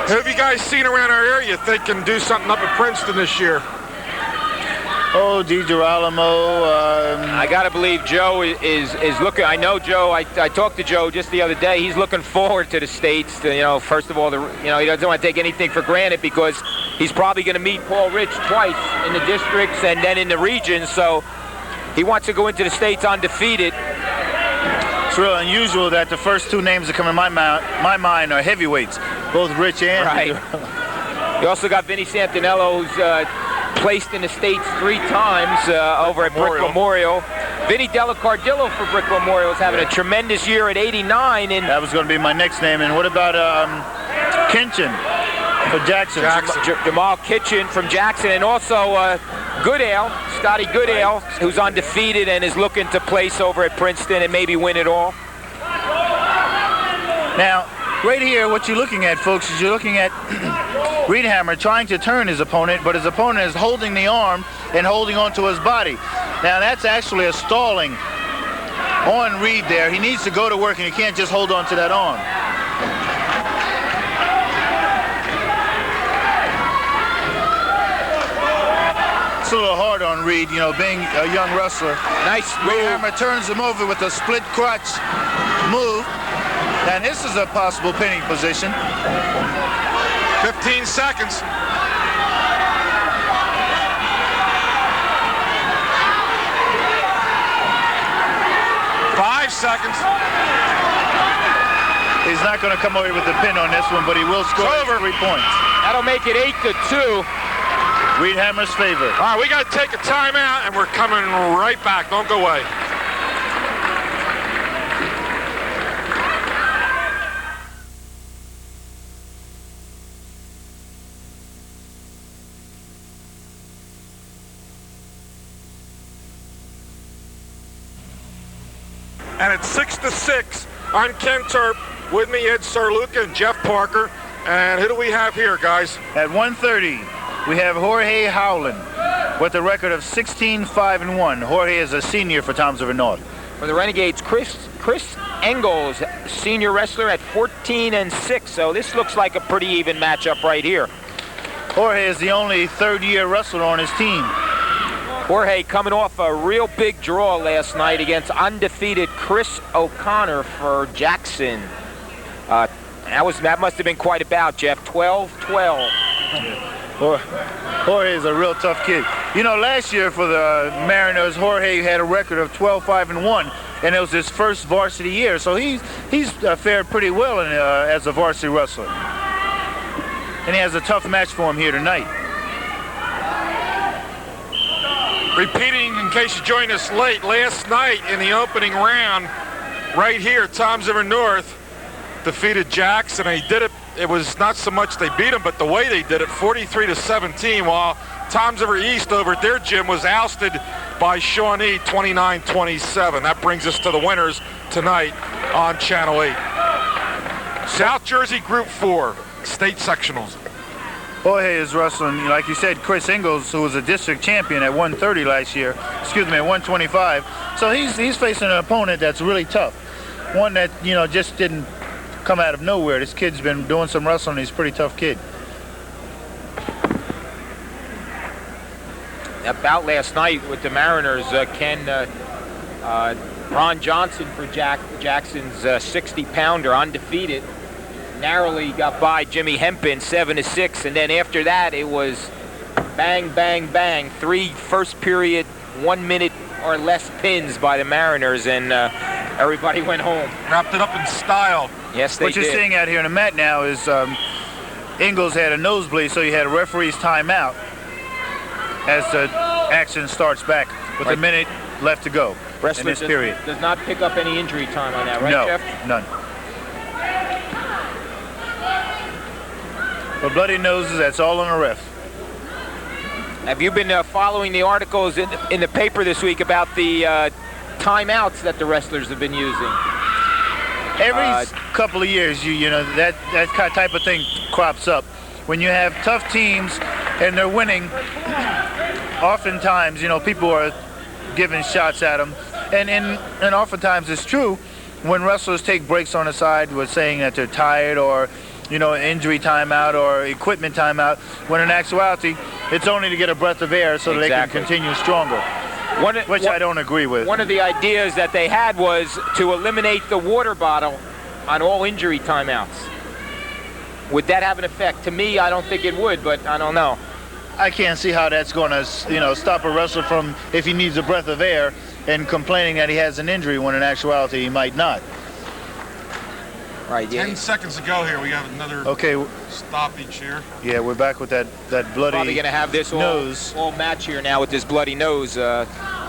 Who have you guys seen around our area you think can do something up at Princeton this year? Oh, DiGirolamo. I got to believe Joe is looking. I know Joe. I talked to Joe just the other day. He's looking forward to the States. To, first of all, he doesn't want to take anything for granted because he's probably going to meet Paul Rich twice in the districts and then in the regions. So he wants to go into the States undefeated. It's real unusual that the first 2 names that come in my mind are heavyweights, both Rich and right. You also got Vinny Santinello, who's placed in the States 3 times over at Brick Memorial. Vinny Delacardillo for Brick Memorial is having a tremendous year at 89. And that was going to be my next name. And what about Kitchen for Jackson? Jamal Kitchen from Jackson, and also Goodale, Scotty Goodale, who's undefeated and is looking to place over at Princeton and maybe win it all. Now, right here, what you're looking at, folks, is you're looking at Reedhammer trying to turn his opponent, but his opponent is holding the arm and holding onto his body. Now, that's actually a stalling on Reed there. He needs to go to work, and he can't just hold on to that arm. It's a little hard on Reed, being a young wrestler. Nice move. Reedhammer turns him over with a split crotch move. And this is a possible pinning position. 15 seconds. 5 seconds. He's not going to come away with the pin on this one, but he will score 3 points. That'll make it 8-2. Reedhammer's favor. All right, we got to take a timeout, and we're coming right back. Don't go away. And it's 6-6. I'm Ken Turp. With me, Ed Sarluca and Jeff Parker. And who do we have here, guys? At 1:30, we have Jorge Howland with a record of 16-5-1. Jorge is a senior for Toms River North. For the Renegades, Chris Engels, senior wrestler at 14-6. So this looks like a pretty even matchup right here. Jorge is the only third-year wrestler on his team. Jorge coming off a real big draw last night against undefeated Chris O'Connor for Jackson. That must have been quite a bout, Jeff. 12-12. Jorge is a real tough kid. Last year for the Mariners, Jorge had a record of 12-5-1, and it was his first varsity year. So he's fared pretty well as a varsity wrestler. And he has a tough match for him here tonight. Repeating, in case you joined us late, last night in the opening round, right here, Toms River North defeated Jackson. And he did it. It was not so much they beat him, but the way they did it, 43-17, while Toms River East over at their gym was ousted by Shawnee, 29-27. That brings us to the winners tonight on Channel 8. South Jersey Group 4, state sectionals. Jorge is wrestling, like you said, Chris Engels, who was a district champion at 130 last year, at 125. So he's facing an opponent that's really tough. One that, just didn't come out of nowhere. This kid's been doing some wrestling. He's a pretty tough kid. That bout last night with the Mariners, Ron Johnson for Jackson's 60-pounder, undefeated. Narrowly got by Jimmy Hempin 7-6, and then after that it was bang, bang, bang. 3 first period, 1 minute or less pins by the Mariners, and Everybody went home. Wrapped it up in style. Yes, they What did. you're seeing out here in the mat now is Ingalls had a nosebleed, so you had a referee's timeout as the action starts back with a minute left to go in this period. Does not pick up any injury time on that, right, No, Jeff? none. For bloody noses, that's all on the ref. Have you been following the articles in the paper this week about the timeouts that the wrestlers have been using? Every couple of years, you know, that type of thing crops up. When you have tough teams and they're winning, oftentimes, you know, people are giving shots at them. And oftentimes it's true when wrestlers take breaks on the side with saying that they're tired or, you know, injury timeout or equipment timeout, when in actuality, it's only to get a breath of air so they can continue stronger, which I don't agree with. One of the ideas that they had was to eliminate the water bottle on all injury timeouts. Would that have an effect? To me, I don't think it would, but I don't know. I can't see how that's going to, you know, stop a wrestler from, if he needs a breath of air, and complaining that he has an injury when in actuality he might not. Right. 10 seconds to go here. We got another stoppage here. Yeah, we're back with that bloody Probably going to have this all match here now with this bloody nose.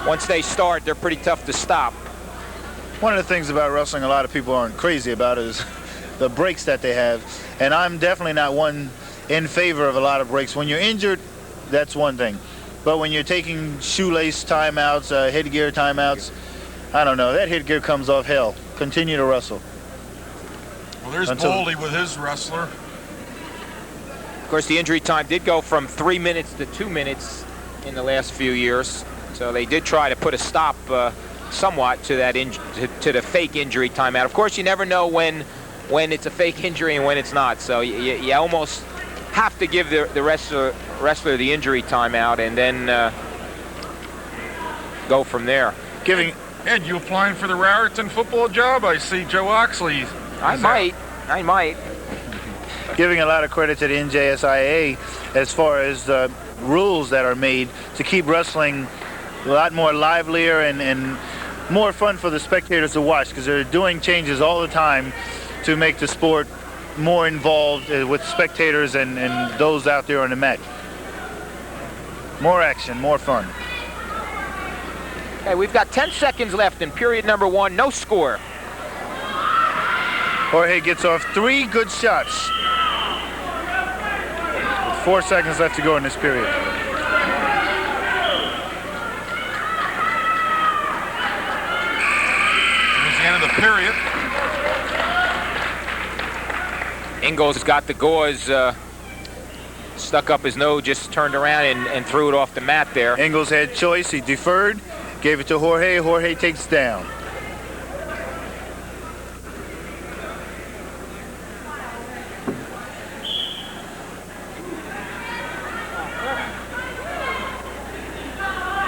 Once they start, they're pretty tough to stop. One of the things about wrestling a lot of people aren't crazy about is the breaks that they have. And I'm definitely not one in favor of a lot of breaks. When you're injured, that's one thing. But when you're taking shoelace timeouts, headgear timeouts, I don't know. That headgear comes off hell. Continue to wrestle. Well, there's Baldi with his wrestler. Of course, the injury time did go from 3 minutes to 2 minutes in the last few years. So they did try to put a stop somewhat to that to the fake injury timeout. Of course, you never know when it's a fake injury and when it's not. So you almost have to give the wrestler the injury timeout and then go from there. Ed, you applying for the Raritan football job? I see Joe Oxley. I might. Giving a lot of credit to the NJSIA as far as the rules that are made to keep wrestling a lot more livelier and more fun for the spectators to watch, because they're doing changes all the time to make the sport more involved with spectators and those out there on the mat. More action, more fun. Okay, we've got 10 seconds left in period number 1. No score. Jorge gets off 3 good shots. With 4 seconds left to go in this period. It's the end of the period. Ingalls has got the gauze stuck up his nose, just turned around and threw it off the mat there. Ingalls had choice. He deferred, gave it to Jorge. Jorge takes down.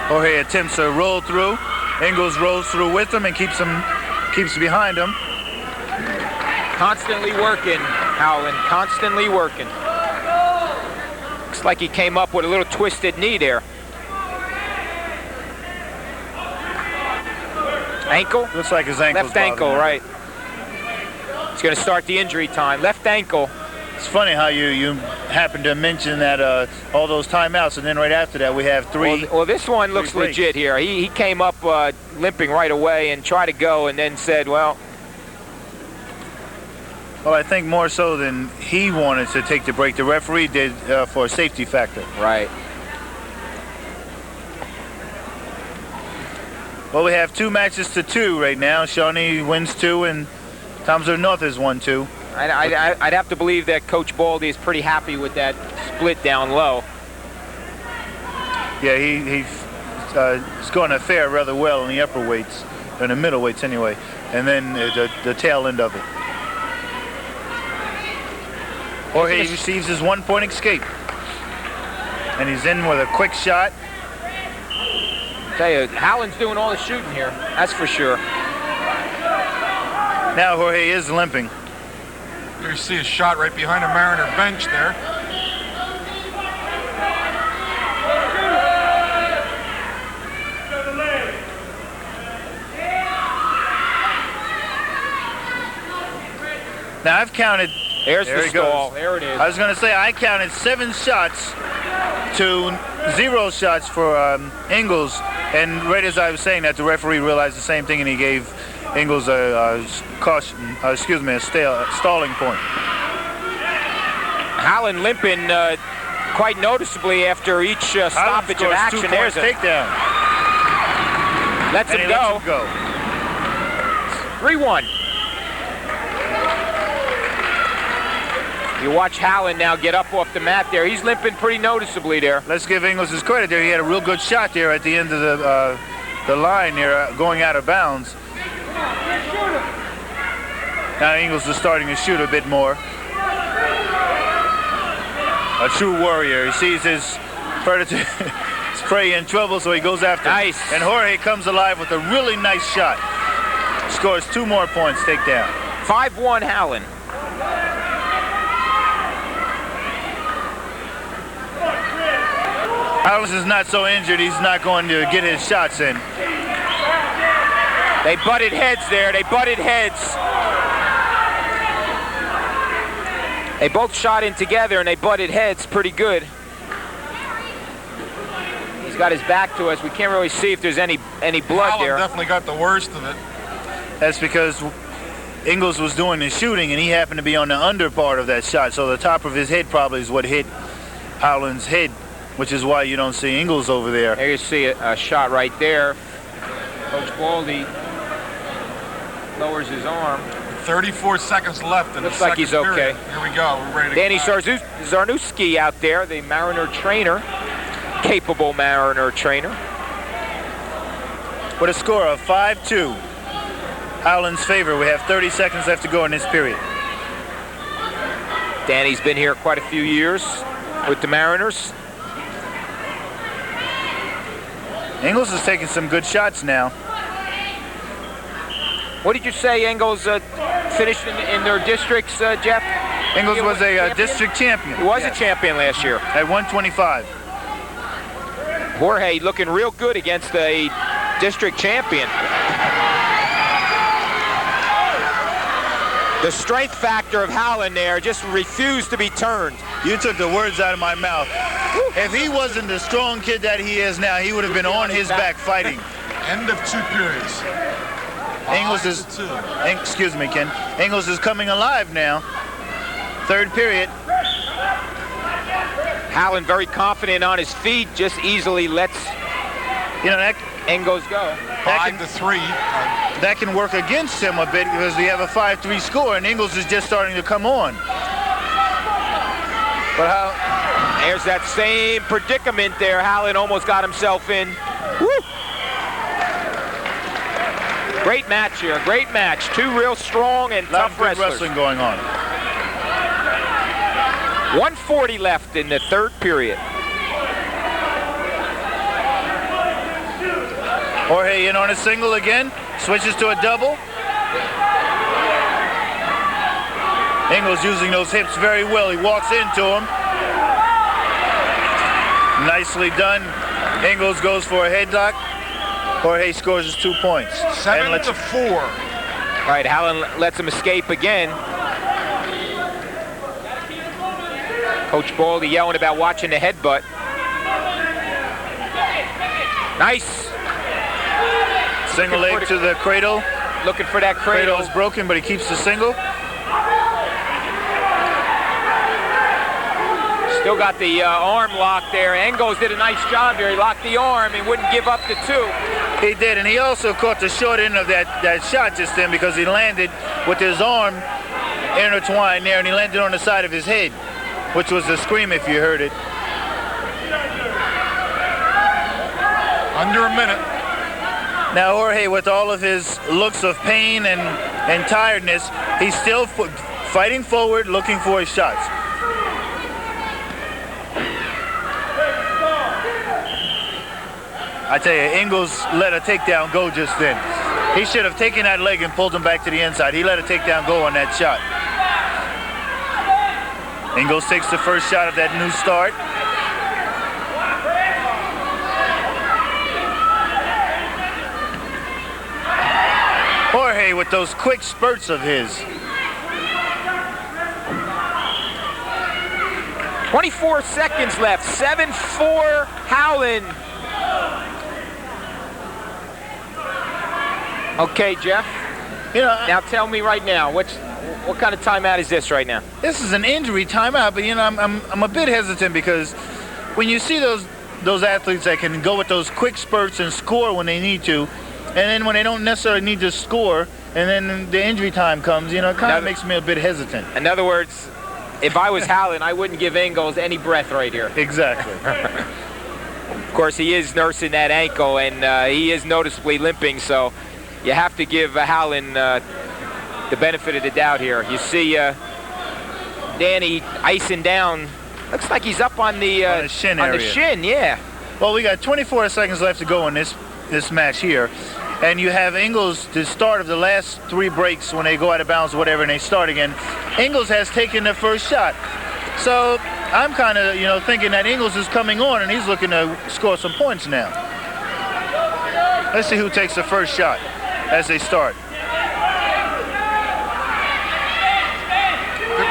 Jorge attempts a roll through. Ingalls rolls through with him and keeps behind him. Constantly working, Howland, constantly working. Looks like he came up with a little twisted knee there. Ankle? Looks like his ankle. Left ankle, right. He's going to start the injury time. Left ankle. It's funny how you happen to mention that all those timeouts, and then right after that we have 3. Well, this one looks legit here. He came up limping right away and tried to go and then said, well, I think more so than he wanted to take the break. The referee did for a safety factor. Right. Well, we have 2 matches to 2 right now. Shawnee wins 2 and Tom's of the North has won 2. I'd have to believe that Coach Baldi is pretty happy with that split down low. Yeah, he's going to fare rather well in the upper weights, in the middle weights anyway, and then the tail end of it. Jorge receives his 1-point escape, and he's in with a quick shot. Tell you, Howland's doing all the shooting here, that's for sure. Now Jorge is limping. You see a shot right behind the Mariner bench there. Now I've counted. There's There the he goes. stall. There it is. I was going to say I counted 7 shots to 0 shots for Ingles, and right as I was saying that, the referee realized the same thing, and he gave Ingles a caution. Excuse me, a stalling point. Howland limping quite noticeably after each stoppage of action. There's a takedown. Lets him go. 3-1. You watch Howland now get up off the mat there. He's limping pretty noticeably there. Let's give Ingles his credit there. He had a real good shot there at the end of the line there, going out of bounds. Now Ingles is starting to shoot a bit more. A true warrior. He sees his predator, his prey in trouble, so he goes after him. Nice. And Jorge comes alive with a really nice shot. Scores 2 more points, takedown. 5-1 Howland. Howland is not so injured, he's not going to get his shots in. They butted heads there. They butted heads. They both shot in together and they butted heads pretty good. He's got his back to us. We can't really see if there's any blood Howland there. definitely got the worst of it. That's because Ingles was doing the shooting and he happened to be on the under part of that shot. So the top of his head probably is what hit Howland's head, which is why you don't see Ingles over there. There you see a shot right there. Coach Baldi lowers his arm. 34 seconds left in Looks the like second he's okay. period. Here we go. We're ready to Danny go. Zarnewski out there, the Mariner trainer, capable Mariner trainer. With a score of 5-2, Howland's favor. We have 30 seconds left to go in this period. Danny's been here quite a few years with the Mariners. Ingles is taking some good shots now. What did you say Ingles finished in their districts, Jeff? Ingles He was a champion? district champion. He was Yes. a champion last year. At 125. Jorge looking real good against a district champion. The strength factor of Howland there just refused to be turned. You took the words out of my mouth. If he wasn't the strong kid that he is now, he would have been on his back fighting. End of 2 periods. Ingles is, 5-2. excuse me, Ken. Ingles is coming alive now. 3rd period. Howland very confident on his feet, just easily lets That Ingles go. 5-3. that can work against him a bit because we have a 5-3 score and Ingles is just starting to come on. But There's that same predicament there Howland almost got himself in. Woo! Great match here, great match. 2 real strong and lot of tough good wrestlers. wrestling going on. 1:40 left in the 3rd period. Jorge in on a single again, switches to a double. Ingles using those hips very well. He walks into him. Nicely done. Ingles goes for a headlock. Jorge scores his 2 points. 7-4. All right, Howland lets him escape again. Coach Baldi yelling about watching the headbutt. Nice. Single leg to the cradle. Looking for that cradle. Cradle's broken, but he keeps the single. Still got the arm lock there. Engels did a nice job here. He locked the arm and wouldn't give up the 2. He did, and he also caught the short end of that shot just then because he landed with his arm intertwined there, and he landed on the side of his head, which was a scream if you heard it. Under a minute. Now Jorge, with all of his looks of pain and tiredness, he's still fighting forward, looking for his shots. I tell you, Ingles let a takedown go just then. He should have taken that leg and pulled him back to the inside. He let a takedown go on that shot. Ingles takes the first shot of that new start. Jorge with those quick spurts of his. 24 seconds left. 7-4 Howland. Okay, Jeff. You know, now tell me right now, what kind of timeout is this right now? This is an injury timeout, but you know, I'm a bit hesitant because when you see those athletes that can go with those quick spurts and score when they need to, and then when they don't necessarily need to score, and then the injury time comes, you know, it kind of makes me a bit hesitant. In other words, if I was Howland, I wouldn't give Ingles any breath right here. Exactly. Of course, he is nursing that ankle, and he is noticeably limping, so you have to give Howland the benefit of the doubt here. You see Danny icing down. Looks like he's up on the shin area. On the shin, yeah. Well, we got 24 seconds left to go in this match here. And you have Ingles, the start of the last 3 breaks when they go out of bounds or whatever and they start again. Ingles has taken the first shot. So I'm kind of, you know, thinking that Ingles is coming on and he's looking to score some points now. Let's see who takes the first shot as they start.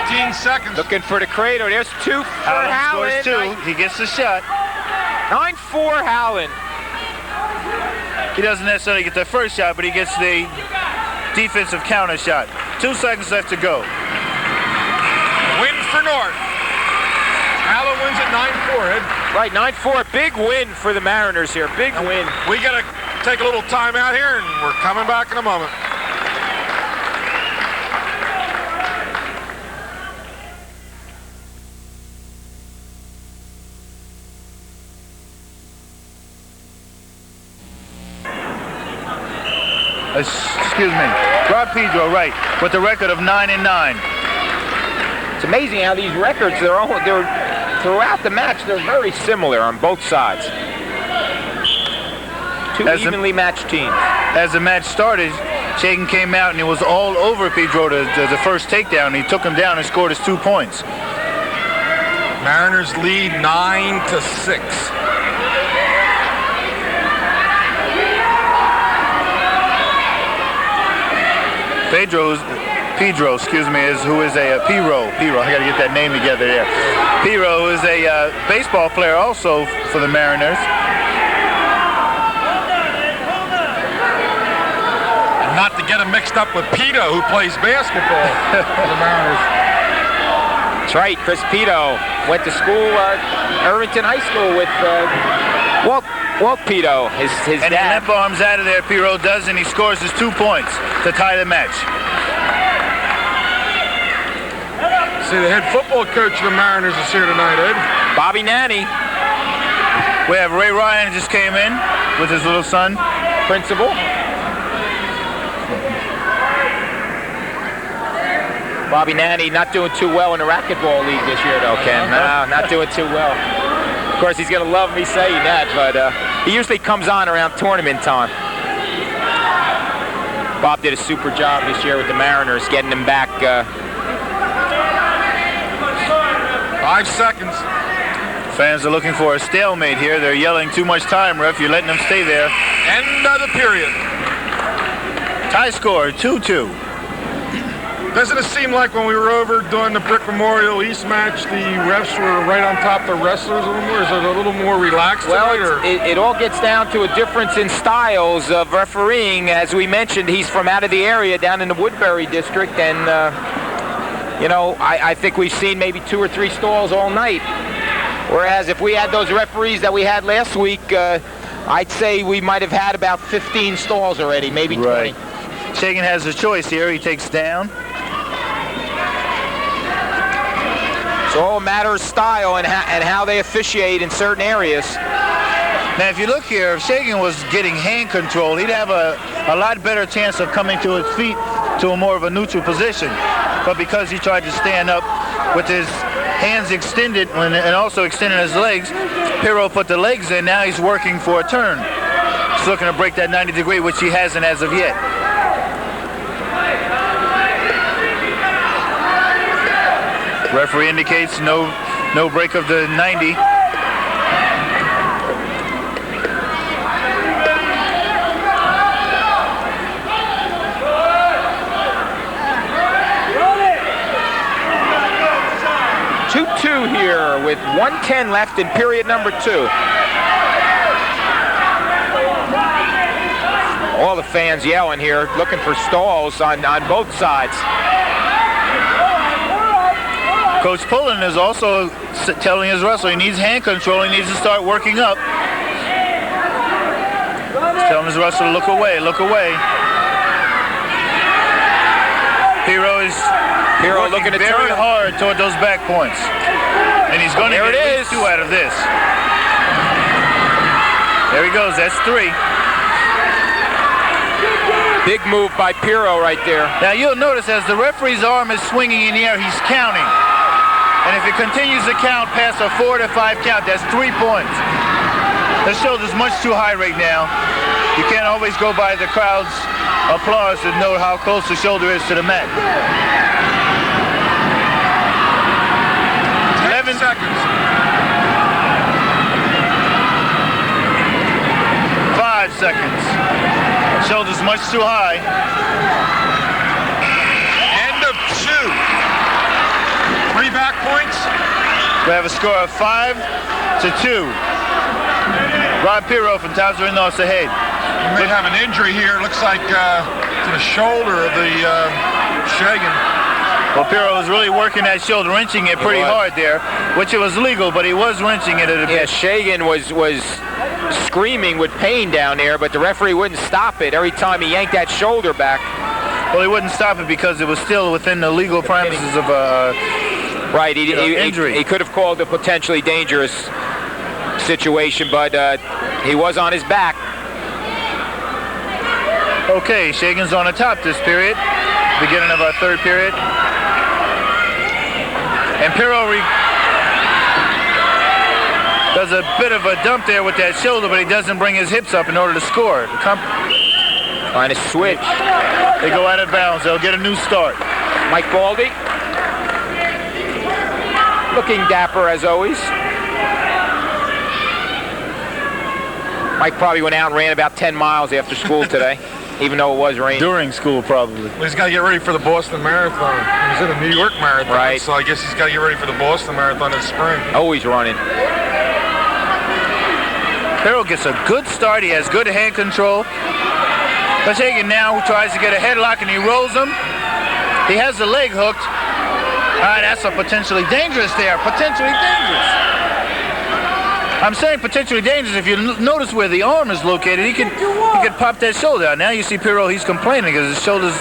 15 seconds. Looking for the cradle. There's 2 for Howland. Scores 2. He gets the shot. 9-4 Howland. He doesn't necessarily get the first shot, but he gets the defensive counter shot. 2 seconds left to go. Win for North. Howland wins at 9-4, Ed. Right, 9-4. Big win for the Mariners here. Big win. We got to take a little time out here, and we're coming back in a moment. Excuse me, Rob Pedro, right, with the record of 9-9. It's amazing how these records, they're throughout the match, they're very similar on both sides. 2 evenly matched teams. As the match started, Shagan came out and he was all over Pedro the first takedown. He took him down and scored his 2 points. Mariners lead 9-6. Pedro, excuse me, who is a Pedro, I gotta get that name together there. Pedro is a baseball player also for the Mariners. And not to get him mixed up with Pito, who plays basketball for the Mariners. That's right, Chris Pito went to school, Irvington High School with Walt Pito, his and dad. And he limp arms out of there, Pedro does, and he scores his 2 points to tie the match. See, the head football coach of the Mariners is here tonight, Ed. Bobby Nanny. We have Ray Ryan just came in with his little son. Principal. Bobby Nanny not doing too well in the racquetball league this year, though, Ken. No, not doing too well. Of course, he's going to love me saying that, but he usually comes on around tournament time. Bob did a super job this year with the Mariners, getting them back. 5 seconds. Fans are looking for a stalemate here. They're yelling too much time, ref. You're letting them stay there. End of the period. Tie score, 2-2. Doesn't it seem like when we were over doing the Brick Memorial East match, the refs were right on top of the wrestlers a little more? Is it a little more relaxed tonight? Well, it all gets down to a difference in styles of refereeing. As we mentioned, he's from out of the area down in the Woodbury district, and you know, I think we've seen maybe 2 or 3 stalls all night. Whereas if we had those referees that we had last week, I'd say we might have had about 15 stalls already, maybe 20. Right. Shagan has a choice here. He takes down. It's all a matter of style and how they officiate in certain areas. Now, if you look here, if Shagan was getting hand control, he'd have a lot better chance of coming to his feet to a more of a neutral position. But because he tried to stand up with his hands extended and also extending his legs, Pirro put the legs in. Now he's working for a turn. He's looking to break that 90 degree, which he hasn't as of yet. Referee indicates no break of the 90. 2 here with 1:10 left in period number 2. All the fans yelling here, looking for stalls on both sides. Coach Pullen is also telling his wrestler he needs hand control. He needs to start working up. He's telling his wrestler to look away, look away. Hero is looking to very turn hard toward those back points. And he's going to get at least 2 out of this. There he goes, that's 3. Big move by Piro right there. Now you'll notice as the referee's arm is swinging in the air, he's counting. And if it continues to count past a 4 to 5 count, that's 3 points. The shoulder's much too high right now. You can't always go by the crowd's applause to know how close the shoulder is to the mat. 11 seconds. 5 seconds. Shoulder's much too high. End of 2. 3 back points. We have a score of 5 to 2. Rob Piro from Townsville North ahead. He may have an injury here. Looks like to the shoulder of the Shagan. Well, Piro was really working that shoulder, wrenching it pretty hard there, which it was legal, but he was wrenching it a bit. Yeah, Shagan was screaming with pain down there, but the referee wouldn't stop it every time he yanked that shoulder back. Well, he wouldn't stop it because it was still within the legal premises of right. Injury. He could have called a potentially dangerous situation, but he was on his back. Okay, Shagan's on the top this period, beginning of our 3rd period. And Piro does a bit of a dump there with that shoulder, but he doesn't bring his hips up in order to score. Trying to switch. They go out of bounds. They'll get a new start. Mike Baldi. Looking dapper as always. Mike probably went out and ran about 10 miles after school today, even though it was raining. During school, probably. Well, he's got to get ready for the Boston Marathon. He was in a New York Marathon, right. So I guess he's got to get ready for the Boston Marathon this spring. Always running. Piro gets a good start. He has good hand control. But Shagan now tries to get a headlock and he rolls him. He has the leg hooked. All right, that's a potentially dangerous there. Potentially dangerous. I'm saying potentially dangerous. If you notice where the arm is located, he could pop that shoulder out. Now you see Piro, he's complaining because his shoulder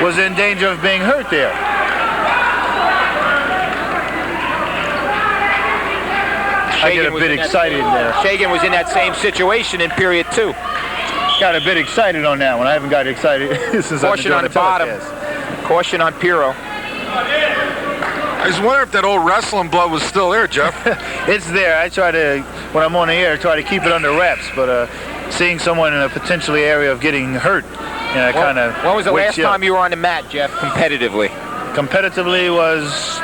was in danger of being hurt there. I get a bit excited there. Shagan was in that same situation in period 2. Got a bit excited on that one. I haven't got excited since Caution on the bottom. Caution on Piro. I just wonder if that old wrestling blood was still there, Jeff. It's there. I try to, when I'm on the air, try to keep it under wraps, but seeing someone in a potentially area of getting hurt, you know, kind of. When was the last time you were on the mat, Jeff, competitively? Competitively was,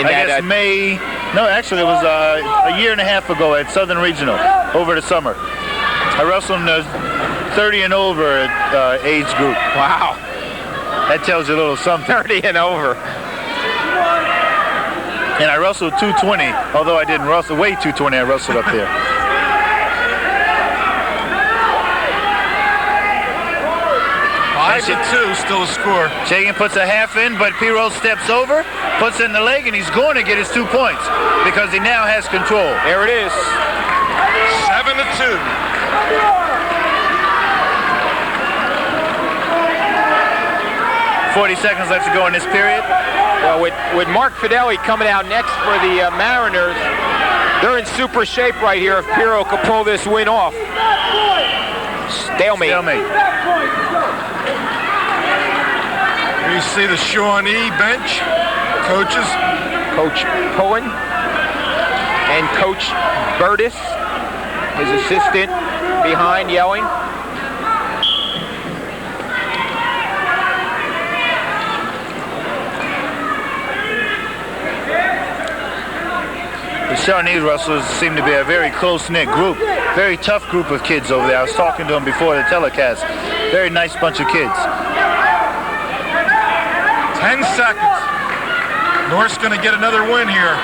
in I guess, May. No, actually, it was a year and a half ago at Southern Regional, over the summer. I wrestled in the 30 and over age group. Wow. That tells you a little something. 30 and over. And I wrestled 220, although I didn't wrestle, weigh 220, I wrestled up there. Five to 2, still a score. Shagan puts a half in, but Piro steps over, puts in the leg, and he's going to get his 2 points because he now has control. There it is. 7 to 2. 40 seconds left to go in this period. Well, with Mark Fideli coming out next for the Mariners, they're in super shape right here if Piro could pull this win off. Stalemate. You see the Shawnee bench, coaches. Coach Cohen and Coach Burtis, his assistant, behind yelling. The Shawnee wrestlers seem to be a very close-knit group, very tough group of kids over there. I was talking to them before the telecast. Very nice bunch of kids. 10 seconds. North's going to get another win here.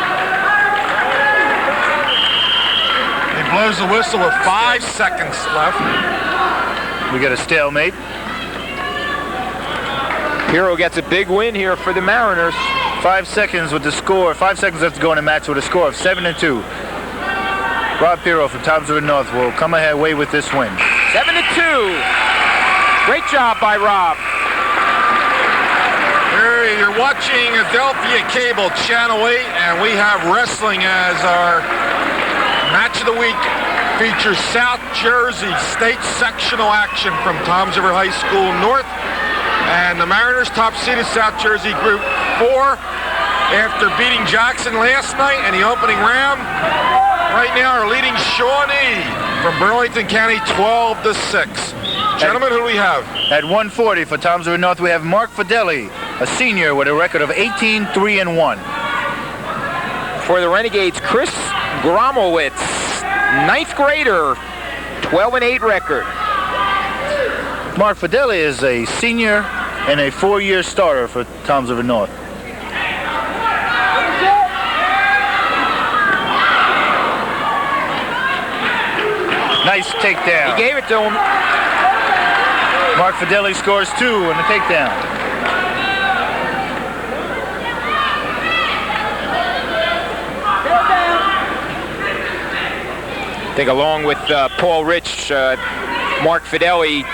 He blows the whistle with 5 seconds left. We got a stalemate. Hero gets a big win here for the Mariners. 5 seconds with the score. 5 seconds left to go in the match with a score of 7-2. Rob Pirro from Toms River North will come away with this win. 7-2. Great job by Rob. Here you're watching Adelphia Cable Channel 8, and we have wrestling as our match of the week. Features South Jersey State Sectional action from Toms River High School North. And the Mariners top-seeded South Jersey Group 4 after beating Jackson last night in the opening round. Right now are leading Shawnee from Burlington County 12-6. Gentlemen, who do we have? At 140 for Toms River North, we have Mark Fideli, a senior with a record of 18-3-1. For the Renegades, Chris Gromowitz, 9th grader, 12-8 record. Mark Fideli is a senior and a 4-year starter for Toms River North. Nice takedown. He gave it to him. Mark Fideli scores 2 on the takedown. I think along with Paul Rich, Mark Fideli,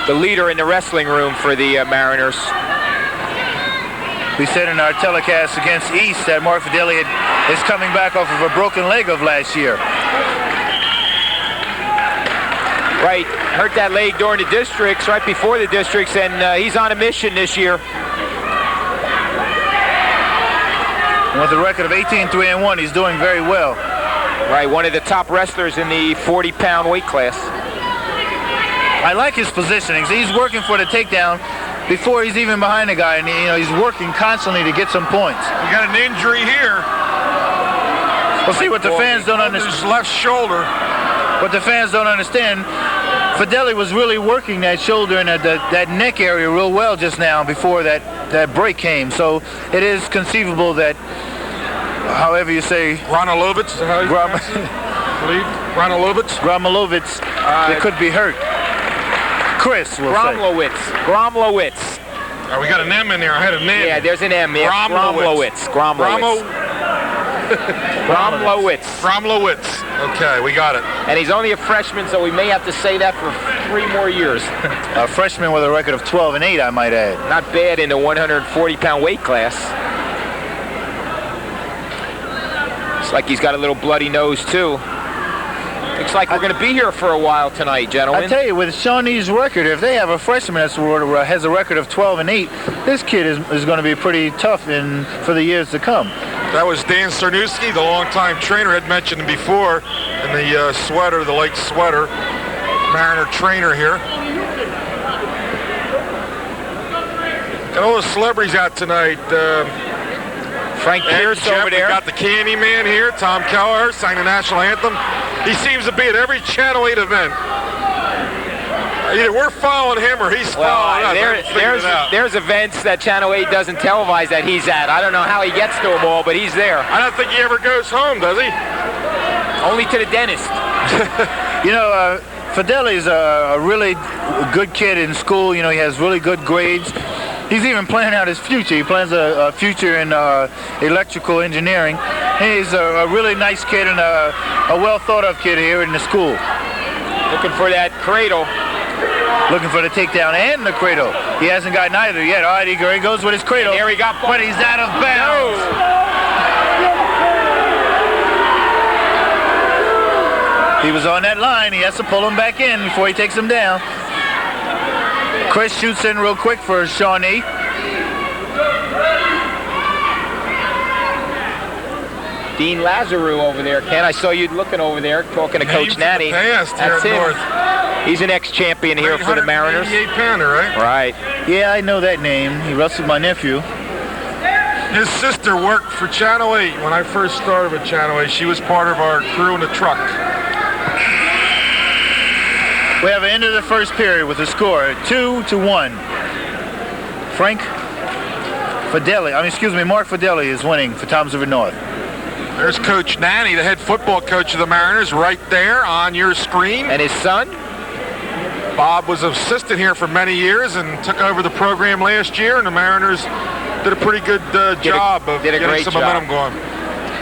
the leader in the wrestling room for the Mariners. We said in our telecast against East that Mark Fideli is coming back off of a broken leg of last year. Right, hurt that leg during the districts, right before the districts, and he's on a mission this year. With a record of 18-3-1, he's doing very well. Right, one of the top wrestlers in the 40-pound weight class. I like his positioning. He's working for the takedown before he's even behind the guy, and he's working constantly to get some points. We got an injury here. Well, see what the fans don't understand. His left shoulder. What the fans don't understand, Fideli was really working that shoulder and that neck area real well just now before that break came. So it is conceivable that, however you say, Romalovitz, is that how you pronounce it? Romalovitz? Romalovitz, it could be hurt. Chris will Gromowitz. Gromowitz. Oh, we got an M in there. I had a name. Yeah, there's an M. Yeah. Gromowitz. Gromowitz. Gromowitz. Okay, we got it. And he's only a freshman, so we may have to say that for 3 more years. A freshman with a record of 12-8, I might add. Not bad in the 140-pound weight class. Looks like he's got a little bloody nose, too. Looks like we're going to be here for a while tonight, gentlemen. I tell you, with Shawnee's record, if they have a freshman that has a record of 12-8, this kid is going to be pretty tough for the years to come. That was Dan Sarnuski, the longtime trainer, had mentioned him before, in the sweater, the light sweater, Mariner trainer here. Got all the celebrities out tonight. Frank Pierce over there. We got the Candyman here, Tom Keller, sang the national anthem. He seems to be at every Channel 8 event. Either we're following him or he's following us. There's events that Channel 8 doesn't televise that he's at. I don't know how he gets to them all, but he's there. I don't think he ever goes home, does he? Only to the dentist. Fideli's a really good kid in school. He has really good grades. He's even planning out his future. He plans a future in electrical engineering. He's a really nice kid and a well-thought-of kid here in the school. Looking for that cradle. Looking for the takedown and the cradle. He hasn't gotten either yet. All right, he goes with his cradle. And there he got, but he's out of bounds. No. He was on that line. He has to pull him back in before he takes him down. Chris shoots in real quick for Shawnee. Dean Lazaru over there. Ken, I saw you looking over there talking to Coach Natty. That's him. North. He's an ex-champion here for the Mariners. 88 pounder, right? Right. Yeah, I know that name. He wrestled my nephew. His sister worked for Channel 8 when I first started with Channel 8. She was part of our crew in the truck. We have an end of the first period with a score 2-1. Frank? Mark Fideli is winning for Toms River North. There's Coach Nanny, the head football coach of the Mariners, right there on your screen. And his son? Bob was assistant here for many years and took over the program last year, and the Mariners did a pretty good job of getting some momentum going.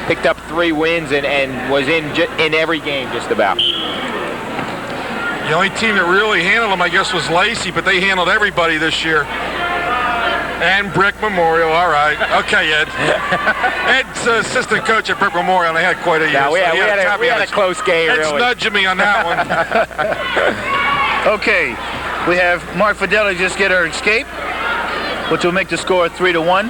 Picked up 3 wins and was in every game just about. The only team that really handled them, I guess, was Lacey, but they handled everybody this year. And Brick Memorial, all right. Okay, Ed. Ed's assistant coach at Brick Memorial, and they had quite a year. Yeah, we had a close game, Ed's really. nudging me on that one. Okay, we have Mark Fideli just get her escape, which will make the score 3-1.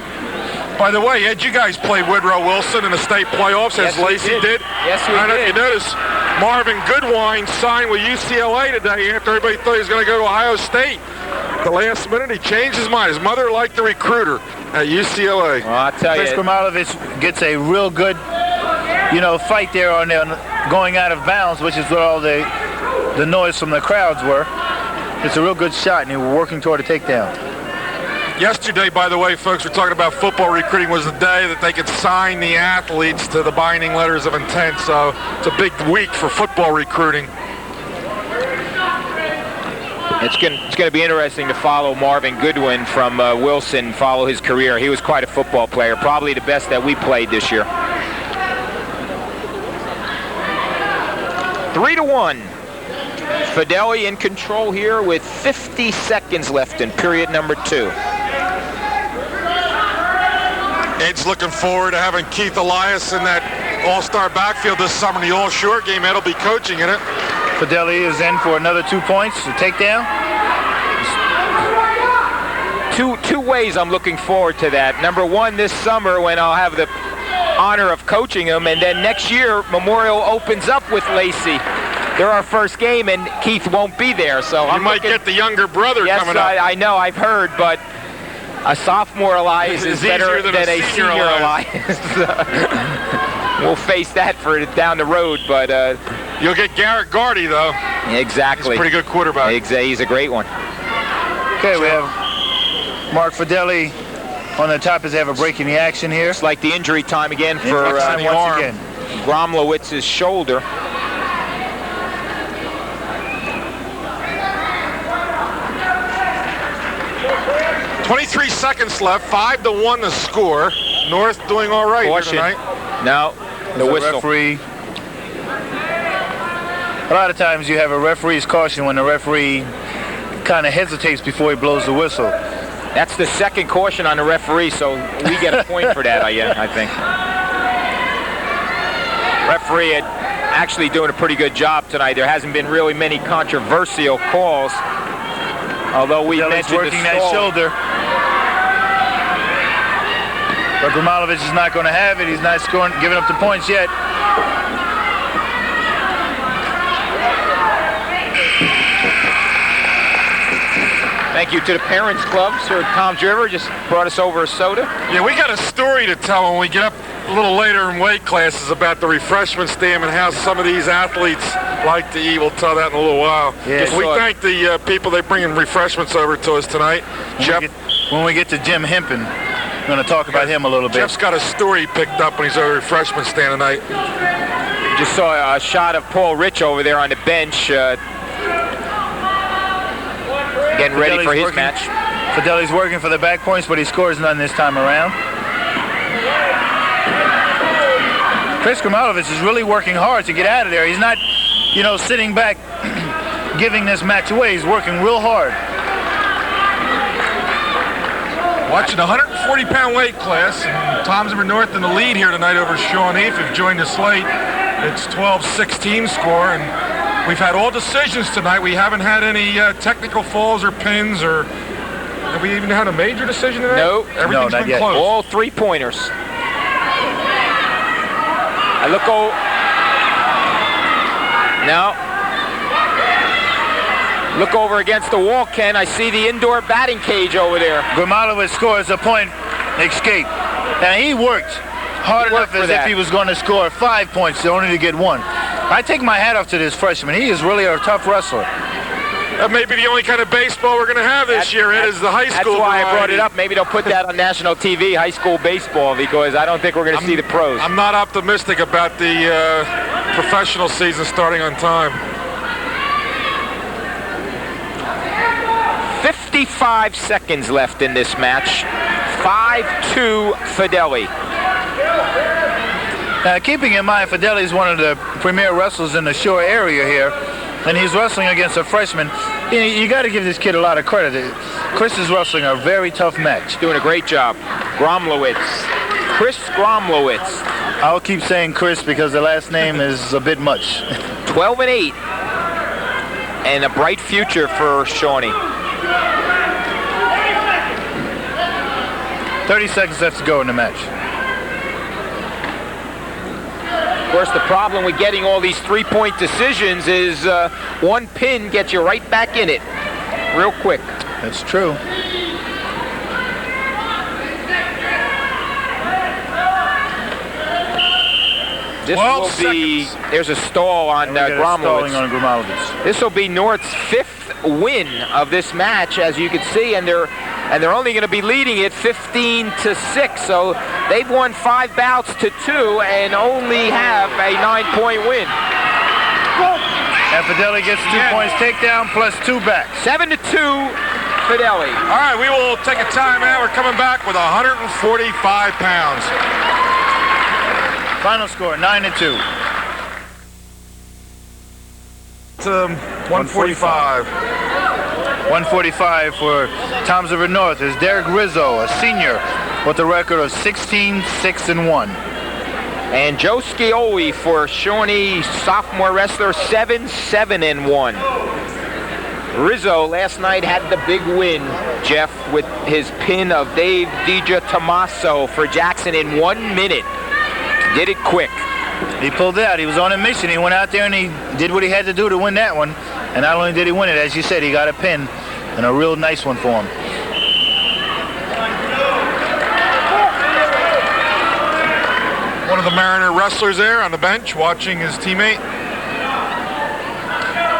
By the way, Ed, you guys played Woodrow Wilson in the state playoffs, as Lacey did. Yes, we did. You notice Marvin Goodwine signed with UCLA today after everybody thought he was going to go to Ohio State. At the last minute, he changed his mind. His mother liked the recruiter at UCLA. Well, I'll tell Chris you. Kramalovich gets a real good, fight there on going out of bounds, which is what all the noise from the crowds were. It's a real good shot, and they were working toward a takedown. Yesterday, by the way, folks, we're talking about football recruiting, was the day that they could sign the athletes to the binding letters of intent. So it's a big week for football recruiting. It's going to be interesting to follow Marvin Goodwin from Wilson, follow his career. He was quite a football player, probably the best that we played this year. 3-1. Fideli in control here with 50 seconds left in period number 2. Ed's looking forward to having Keith Elias in that all-star backfield this summer in the all-short game. Ed'll be coaching in it. Fideli is in for another 2 points, a takedown. Two ways I'm looking forward to that. Number one, this summer when I'll have the honor of coaching him, and then next year Memorial opens up with Lacey. They're our first game, and Keith won't be there, so you might get the younger brother coming up. Yes, I know, I've heard, but a sophomore Elias is better than a senior Elias. We'll face that for down the road, but you'll get Garrett Gardy, though. Exactly. He's a pretty good quarterback. He's a great one. Okay, we have Mark Fideli on the top as they have a break in the action here. It's like the injury time again for once again. Gromlowitz's shoulder. .23 seconds left, 5-1 the score. North doing all right here tonight. No, the whistle. Referee. A lot of times you have a referee's caution when the referee kind of hesitates before he blows the whistle. That's the second caution on the referee, so we get a point for that, I think. Referee actually doing a pretty good job tonight. There hasn't been really many controversial calls, although we mentioned working that shoulder. But Gromalovic is not going to have it. He's not giving up the points yet. Thank you to the Parents Club. Sir Toms River just brought us over a soda. Yeah, we got a story to tell when we get up a little later in weight classes about the refreshment stand and how some of these athletes like to eat. We'll tell that in a little while. Yeah, we thank the people that bring refreshments over to us tonight. When we get to Jim Hempen, I'm going to talk about him a little bit. Jeff's got a story picked up when he's over refreshment stand tonight. Just saw a shot of Paul Rich over there on the bench. Getting ready for his match. Fideli's working for the back points, but he scores none this time around. Chris Gromalovic is really working hard to get out of there. He's not, sitting back giving this match away. He's working real hard. Watching a 140-pound weight class. Toms River North in the lead here tonight over Shawnee. If you've joined us late, it's 12-16 score, and we've had all decisions tonight. We haven't had any technical falls or pins, or have we even had a major decision tonight? No, everything's not been yet. close. All 3-pointers. I look over. Now, look over against the wall, Ken. I see the indoor batting cage over there. Gromalovic scores a point escape. And he worked hard enough as if he was going to score 5 points, only to get 1. I take my hat off to this freshman. He is really a tough wrestler. That may be the only kind of baseball we're going to have this year. It is the high school. That's why variety. I brought it up. Maybe they'll put that on national TV, high school baseball, because I don't think we're going to see the pros. I'm not optimistic about the professional season starting on time. 55 seconds left in this match. 5-2 Fideli. Keeping in mind, Fideli is one of the premier wrestlers in the shore area here, and he's wrestling against a freshman. You got to give this kid a lot of credit. Chris is wrestling a very tough match. Doing a great job. Gromlowitz. Chris Gromlowitz. I'll keep saying Chris because the last name is a bit much. 12-8. And a bright future for Shawnee. 30 seconds left to go in the match. Of course, the problem with getting all these three-point decisions is one pin gets you right back in it real quick. That's true. This will be, there's a stall on Gromlowitz. This will be North's 5th win of this match, as you can see, and they're only going to be leading it 15-6. So they've won 5 bouts to 2 and only have a 9-point win. And Fideli gets 2 points takedown plus 2 back. 7-2 Fideli. All right, we will take a timeout. We're coming back with 145 pounds. Final score, 9-2. 145. 145 for Toms River North is Derek Rizzo, a senior, with a record of 16-6-1. And Joe Scioli for Shawnee, sophomore wrestler, 7-7-1. Rizzo last night had the big win, Jeff, with his pin of Dave DiGiacomo for Jackson in 1 minute. Did it quick. He pulled out. He was on a mission. He went out there and he did what he had to do to win that one. And not only did he win it, as you said, he got a pin, and a real nice one for him. One of the Mariner wrestlers there on the bench watching his teammate.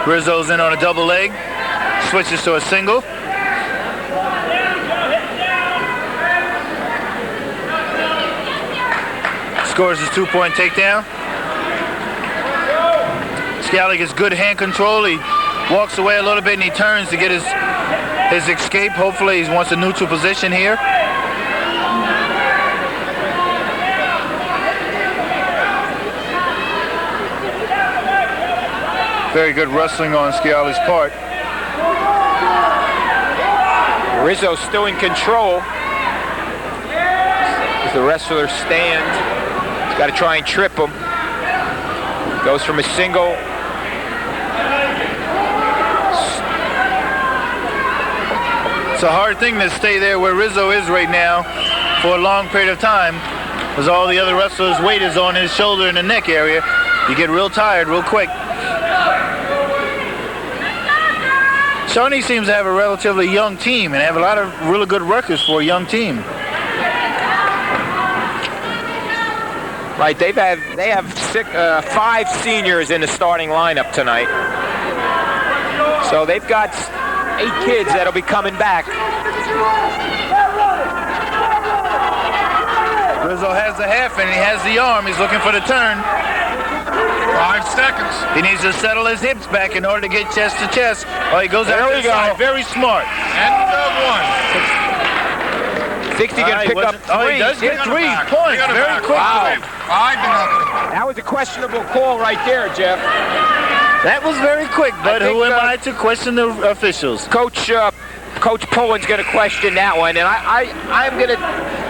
Rizzo's in on a double leg. Switches to a single. Scores his 2-point takedown. Scioli gets good hand control. He walks away a little bit and he turns to get his escape. Hopefully he wants a neutral position here. Very good wrestling on Scioli's part. Rizzo still in control. As the wrestler stands. He's got to try and trip him. Goes from a single. It's a hard thing to stay there where Rizzo is right now for a long period of time, because all the other wrestlers' weight is on his shoulder and the neck area. You get real tired real quick. Shawnee seems to have a relatively young team and have a lot of really good records for a young team. Right, they have 5 seniors in the starting lineup tonight. So they've got 8 kids that'll be coming back. Rizzo has the half and he has the arm. He's looking for the turn. 5 seconds. He needs to settle his hips back in order to get chest to chest. Oh, he goes out to the side. Very smart. End of 1. Thinks he's going to pick up 3. Oh, he does get 3 points very quickly. Wow. 5-0. That was a questionable call right there, Jeff. That was very quick, but who am I to question the officials? Coach Poland's going to question that one, and I'm going to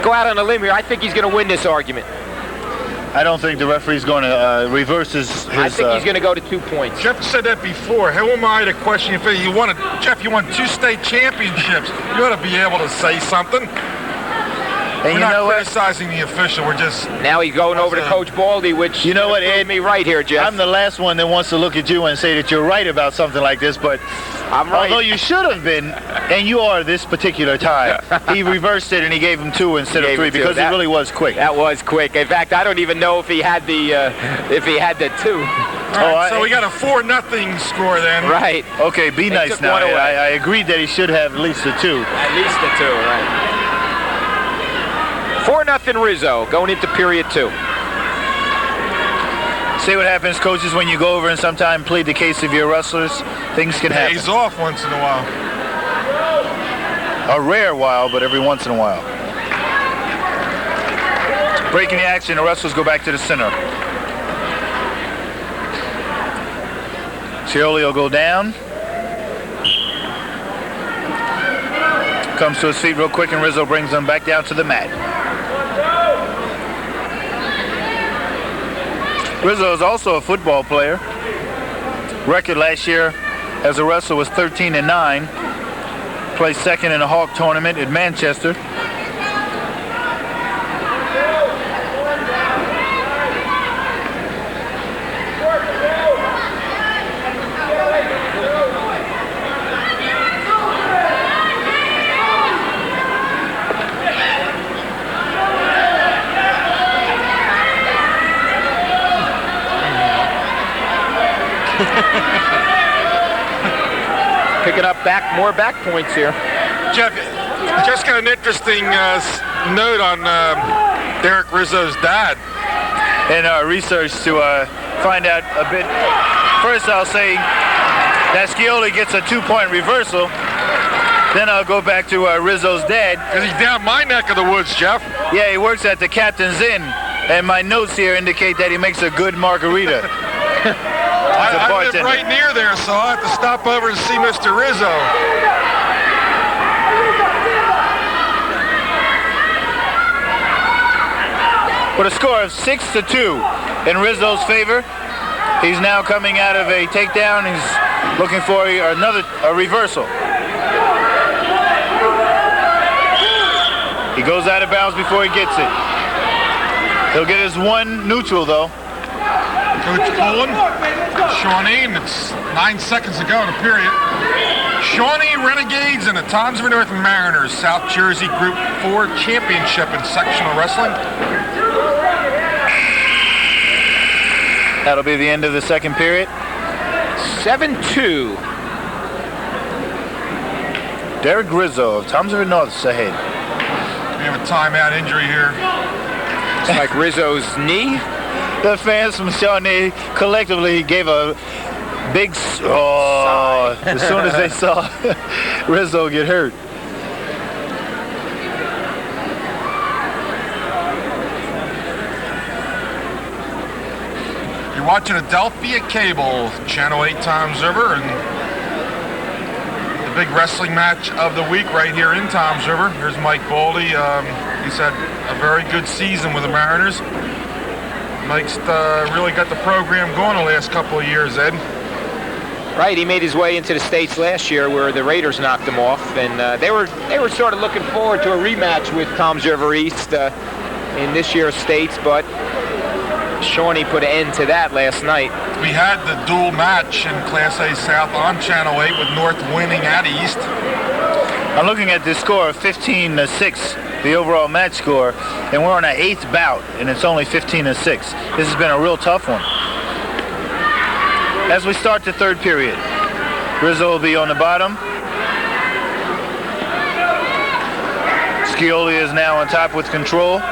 go out on a limb here. I think he's going to win this argument. I don't think the referee's going to reverse his I think he's going to go to 2 points. Jeff said that before. Who am I to question if you won it? Jeff, you won 2 state championships. You ought to be able to say something. And we're you know not what? criticizing the official. We're just... Now he's going over to Coach Baldi, which... You know what, Ed? Me right here, Jeff. I'm the last one that wants to look at you and say that you're right about something like this, but I'm right. Although you should have been, and you are this particular time, he reversed it and he gave him 2 instead of 3 because it really was quick. That was quick. In fact, I don't even know if he had the 2. So we got a 4-0 score then. Right. Okay, be nice took now. one away. I agreed that he should have at least a 2. At least a 2, right. 4-0 Rizzo going into period 2. See what happens, coaches, when you go over and sometimes plead the case of your wrestlers. Things can happen. He's off once in a while. A rare while, but every once in a while. Breaking the action, the wrestlers go back to the center. Scioli will go down. Comes to his feet real quick, and Rizzo brings him back down to the mat. Rizzo is also a football player. Record last year as a wrestler was 13-9. Placed second in the Hawk tournament at Manchester. Picking up more back points here. Jeff, just got an interesting note on Derek Rizzo's dad. In our research to find out a bit. First, I'll say that Scioli gets a 2-point reversal. Then I'll go back to Rizzo's dad. Because he's down my neck of the woods, Jeff. Yeah, he works at the Captain's Inn. And my notes here indicate that he makes a good margarita. I live right near there, so I'll have to stop over and see Mr. Rizzo. With a score of 6-2 in Rizzo's favor, he's now coming out of a takedown. He's looking for a reversal. He goes out of bounds before he gets it. He'll get his 1 neutral, though. Coach pulling. Shawnee, and it's 9 seconds to go in the period. Shawnee Renegades and the Toms of North Mariners, South Jersey Group 4 Championship in sectional wrestling. That'll be the end of the second period. 7-2. Derek Rizzo of Toms of North's ahead. We have a timeout injury here. It's like Rizzo's knee. The fans from Shawnee collectively gave a big as soon as they saw Rizzo get hurt. You're watching Adelphia Cable, Channel 8 Toms River, and the big wrestling match of the week right here in Toms River. Here's Mike Baldi. He's had a very good season with the Mariners. Mike's really got the program going the last couple of years, Ed. Right, he made his way into the States last year where the Raiders knocked him off, and they were sort of looking forward to a rematch with Toms River East in this year's States, but Shawnee put an end to that last night. We had the dual match in Class A South on Channel 8 with North winning at East. I'm looking at this score of 15-6, the overall match score, and we're on our 8th bout, and it's only 15-6. This has been a real tough one. As we start the third period, Rizzo will be on the bottom. Scioli is now on top with control.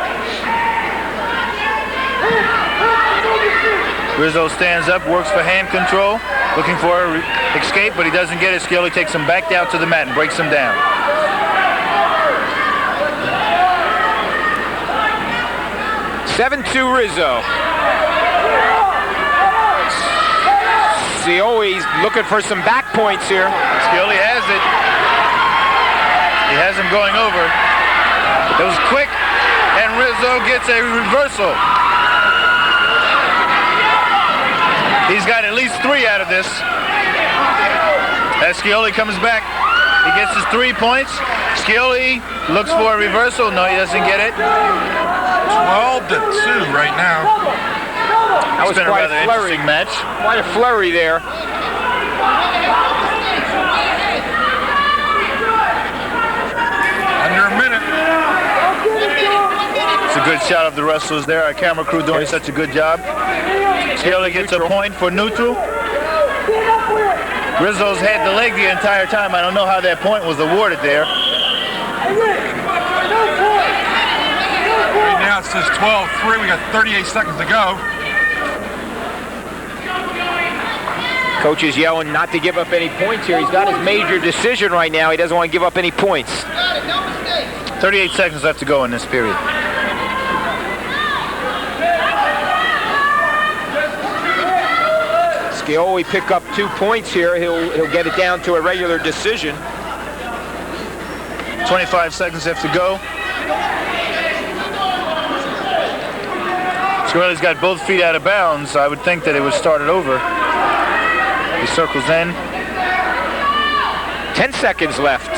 Rizzo stands up, works for hand control, looking for an escape, but he doesn't get it. Scioli takes him back down to the mat and breaks him down. (7-2) Rizzo. Scioli's looking for some back points here. Scioli has it. He has him going over. It was quick, and Rizzo gets a reversal. He's got at least 3 out of this. As Scioli comes back, he gets his 3 points. Scioli looks for a reversal. No, he doesn't get it. 12-2 right now. That was been quite a rather a flurry. interesting match. Quite a flurry there. Under a minute. It's a good shot of the wrestlers there. Our camera crew doing such a good job. Skelly gets a point for neutral. Rizzo's had the leg the entire time. I don't know how that point was awarded there. Right now it says 12-3. We got 38 seconds to go. Coach is yelling not to give up any points here. He's got his major decision right now. He doesn't want to give up any points. 38 seconds left to go in this period. Scioli pick up 2 points here. He'll get it down to a regular decision. 25 seconds left to go. Scioli's got both feet out of bounds. I would think that it would start it over. He circles in. 10 seconds left.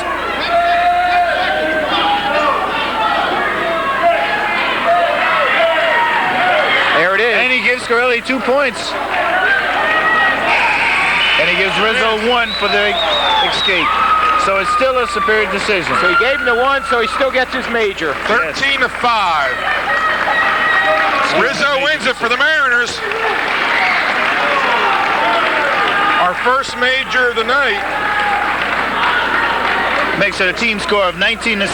There it is. And he gives Scioli 2 points. And he gives Rizzo 1 for the escape. So it's still a superior decision. So he gave him the 1, so he still gets his major. 13-5. Rizzo wins it for the Mariners. Our first major of the night. Makes it a team score of 19-6.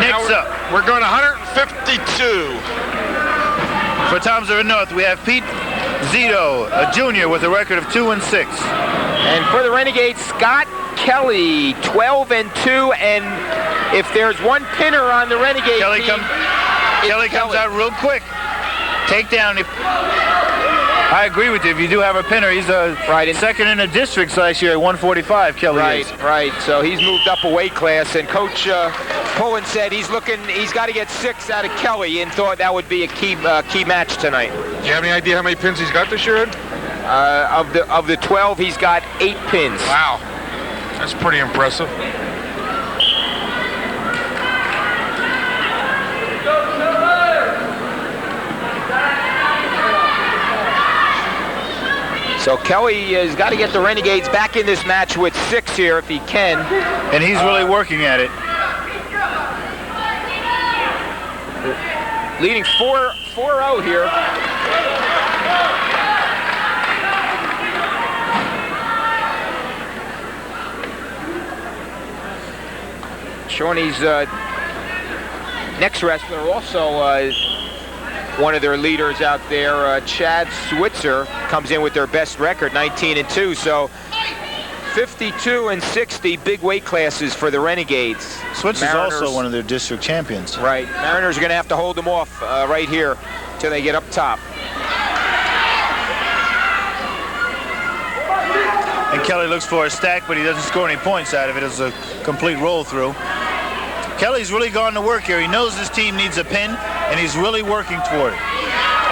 Next up, we're going 152. For Toms of the North, we have Pete Zito, a junior with a record of 2-6. And for the Renegades, Scott Kelly, 12-2. And if there's one pinner on the Renegade Kelly team, Kelly comes out real quick. Takedown. I agree with you. If you do have a pinner, he's second in the districts last year at 145. Kelly is. Right. So he's moved up a weight class, and Coach Pullen said he's got to get 6 out of Kelly, and thought that would be a key match tonight. Do you have any idea how many pins he's got this year, Ed? Of the 12, he's got 8 pins. Wow, that's pretty impressive. So Kelly has got to get the Renegades back in this match with 6 here if he can. And he's really working at it. Leading 4-0 here. Shawnee's next wrestler also one of their leaders out there, Chad Switzer, comes in with their best record, 19-2. So 52 and 60, big weight classes for the Renegades. Switzer's also one of their district champions. Right. Mariners are going to have to hold them off right here till they get up top. And Kelly looks for a stack, but he doesn't score any points out of it. It's a complete roll through. Kelly's really gone to work here. He knows his team needs a pin, and he's really working toward it.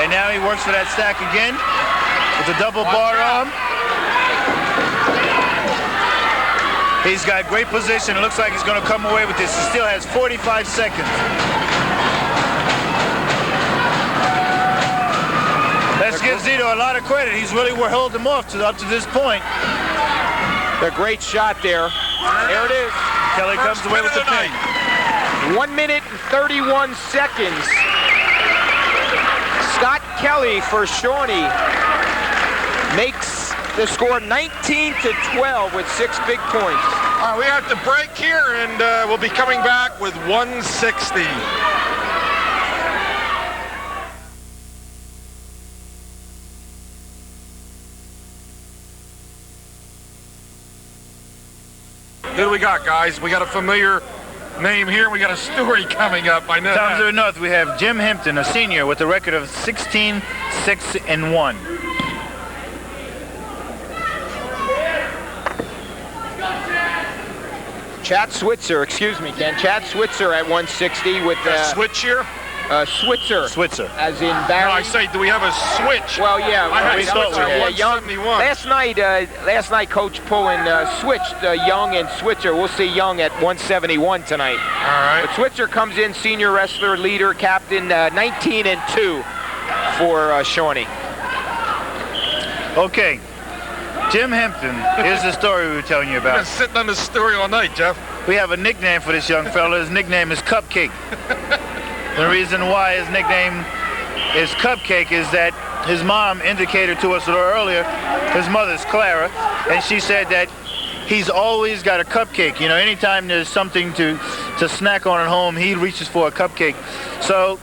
And now he works for that stack again with a double bar arm. He's got great position. It looks like he's going to come away with this. He still has 45 seconds. Let's give Zito a lot of credit. He's really held him off up to this point. A great shot there. There it is. Kelly comes away with the pin. 1 minute and 31 seconds. Scott Kelly for Shawnee makes the score 19-12 with 6 big points. All right, we have to break here, and we'll be coming back with 160. Who do we got, guys? We got a familiar name here. We got a story coming up. I know. Toms of the North, we have Jim Himpton, a senior with a record of 16-6-1. Chad Switzer, excuse me, Ken. Chad Switzer at 160 with switch here. Switzer. As in Barry. No, I say, do we have a switch? Well, yeah. I had Switzer at 171. Last night, Coach Pullen switched Young and Switzer. We'll see Young at 171 tonight. All right. But Switzer comes in, senior wrestler, leader, captain, 19-2 for Shawnee. Okay. Jim Himpton, here's the story we were telling you about. I've been sitting on this story all night, Jeff. We have a nickname for this young fella. His nickname is Cupcake. The reason why his nickname is Cupcake is that his mom indicated to us a little earlier, his mother's Clara, and she said that he's always got a cupcake. You know, anytime there's something to snack on at home, he reaches for a cupcake. So,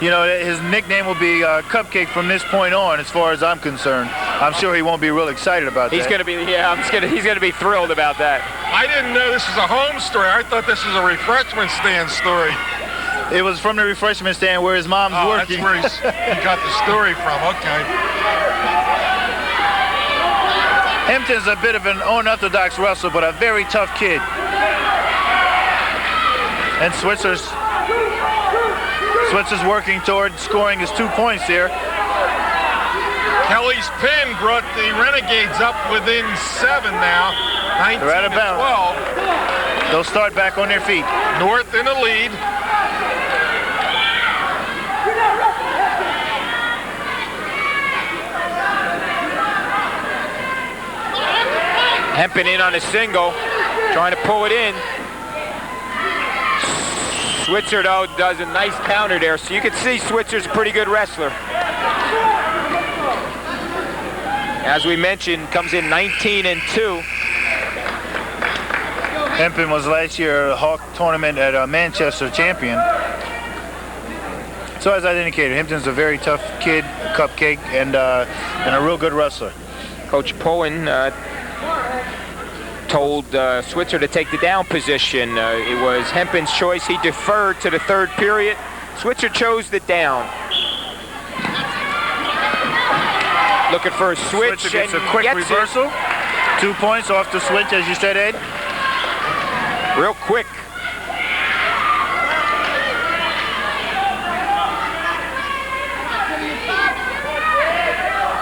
you know, his nickname will be Cupcake from this point on, as far as I'm concerned. I'm sure he won't be real excited about that. He's going to be, yeah, he's going to be thrilled about that. I didn't know this was a home story. I thought this was a refreshment stand story. It was from the refreshment stand where his mom's working. That's where he got the story from. Okay. Hampton's a bit of an unorthodox wrestler, but a very tough kid. And Switzer's working toward scoring his 2 points here. Kelly's pin brought the Renegades up within 7 now. 19 They're out of bounds. 12. They'll start back on their feet. North in the lead. Hempen in on a single, trying to pull it in. Switzer, though, does a nice counter there, so you can see Switzer's a pretty good wrestler. As we mentioned, comes in 19-2. Hempen was last year Hawk tournament at Manchester champion. So as I indicated, Hampton's a very tough kid, a cupcake, and a real good wrestler. Coach Pullen told Switzer to take the down position. It was Hempen's choice. He deferred to the third period. Switzer chose the down. Looking for a switch. Switzer gets a quick reversal. 2 points off the switch, as you said, Ed. Real quick.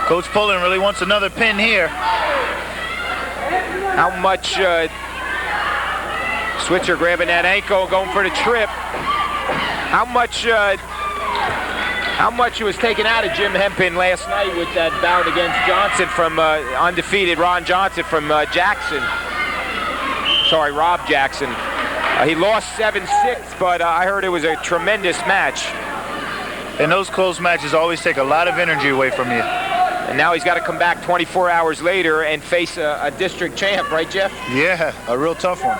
Coach Pullen really wants another pin here. How much Switzer grabbing that ankle, going for the trip. How much was taken out of Jim Hempen last night with that bout against Johnson from undefeated Ron Johnson from Jackson. Sorry, Rob Jackson. He lost 7-6, but I heard it was a tremendous match. And those close matches always take a lot of energy away from you. And now he's got to come back 24 hours later and face a district champ, right, Jeff? Yeah, a real tough one.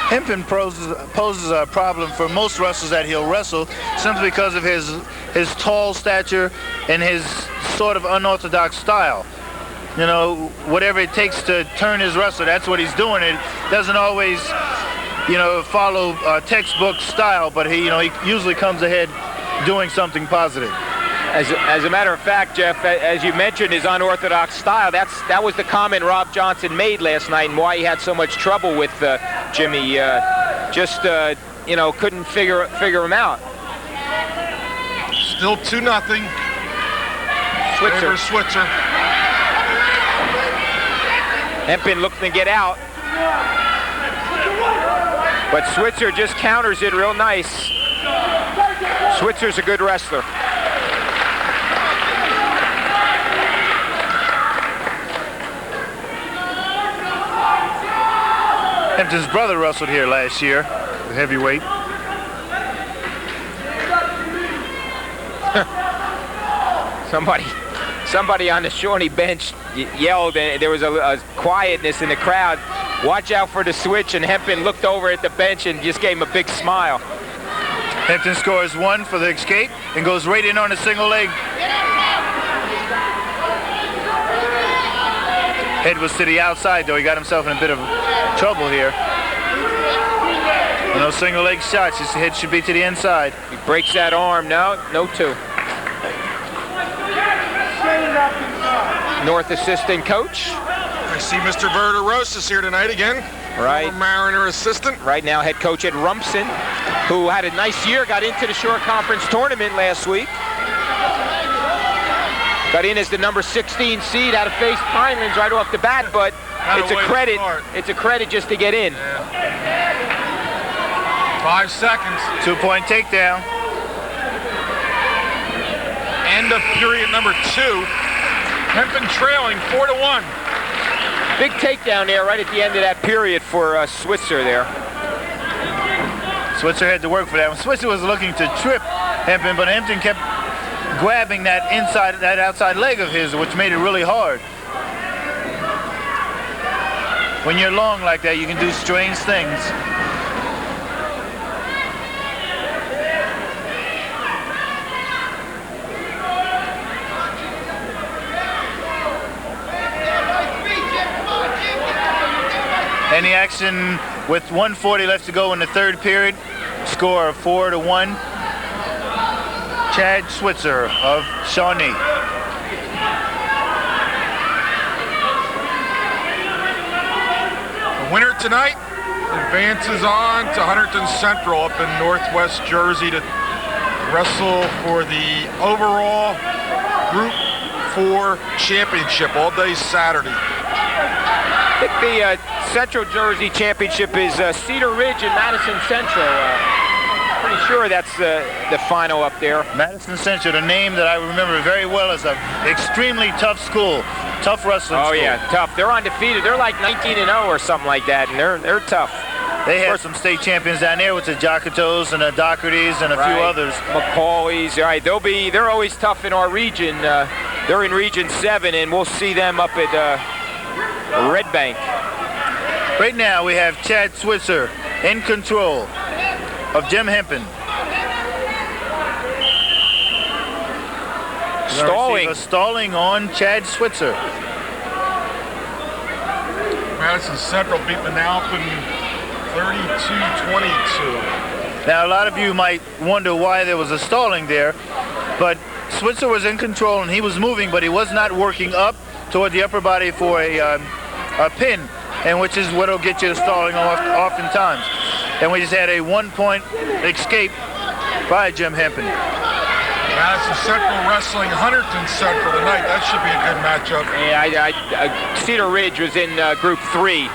Hempen poses a problem for most wrestlers that he'll wrestle simply because of his tall stature and his sort of unorthodox style. You know, whatever it takes to turn his wrestler, that's what he's doing. It doesn't always, you know, follow textbook style, but he usually comes ahead doing something positive. As a matter of fact, Jeff, as you mentioned, his unorthodox style, that was the comment Rob Johnson made last night and why he had so much trouble with Jimmy. Couldn't figure him out. Still 2-0. Switzer. Hempen looking to get out. But Switzer just counters it real nice. Switzer's a good wrestler. Hempton's brother wrestled here last year, the heavyweight. Somebody on the Shawnee bench yelled, and there was a quietness in the crowd. Watch out for the switch, and Hempen looked over at the bench and just gave him a big smile. Hempton scores 1 for the escape and goes right in on a single leg. Head was to the outside, though. He got himself in a bit of trouble here. No single leg shots. His head should be to the inside. He breaks that arm. No 2. North assistant coach. I see Mr. Verderosa here tonight again. Right. Former Mariner assistant. Right now, head coach Ed Rumpson, who had a nice year, got into the Shore Conference tournament last week. Got in as the number 16 seed out of face Pinelands right off the bat, but it's a credit. It's a credit just to get in. Yeah. 5 seconds. 2-point takedown. End of period number 2. Hempen trailing 4-1. Big takedown there right at the end of that period for Switzer there. Switzer had to work for that. Switzer was looking to trip Hempton, but Hempton kept grabbing that outside leg of his, which made it really hard. When you're long like that, you can do strange things. Any action with 1:40 left to go in the third period. Score of 4-1. Chad Switzer of Shawnee. The winner tonight advances on to Huntington Central up in Northwest Jersey to wrestle for the overall Group 4 championship all day Saturday. I think the Central Jersey Championship is Cedar Ridge and Madison Central. Pretty sure that's the final up there. Madison Central, the name that I remember very well, is an extremely tough school, tough wrestling school. Oh yeah, tough. They're undefeated. They're like 19-0 or something like that, and they're tough. They had some state champions down there with the Jockatos and the Dohertys and a few others. McCauley's, right? They're always tough in our region. They're in Region 7, and we'll see them up at Red Bank. Right now we have Chad Switzer in control of Jim Hempton. Stalling on Chad Switzer. Madison Central beat Manalapan 32-22. Now a lot of you might wonder why there was a stalling there, but Switzer was in control and he was moving, but he was not working up toward the upper body for a pin, and which is what will get you to stalling oftentimes. And we just had a 1-point escape by Jim Hempton. Madison Central wrestling Huntington Central tonight. That should be a good matchup. Yeah, Cedar Ridge was in Group 3.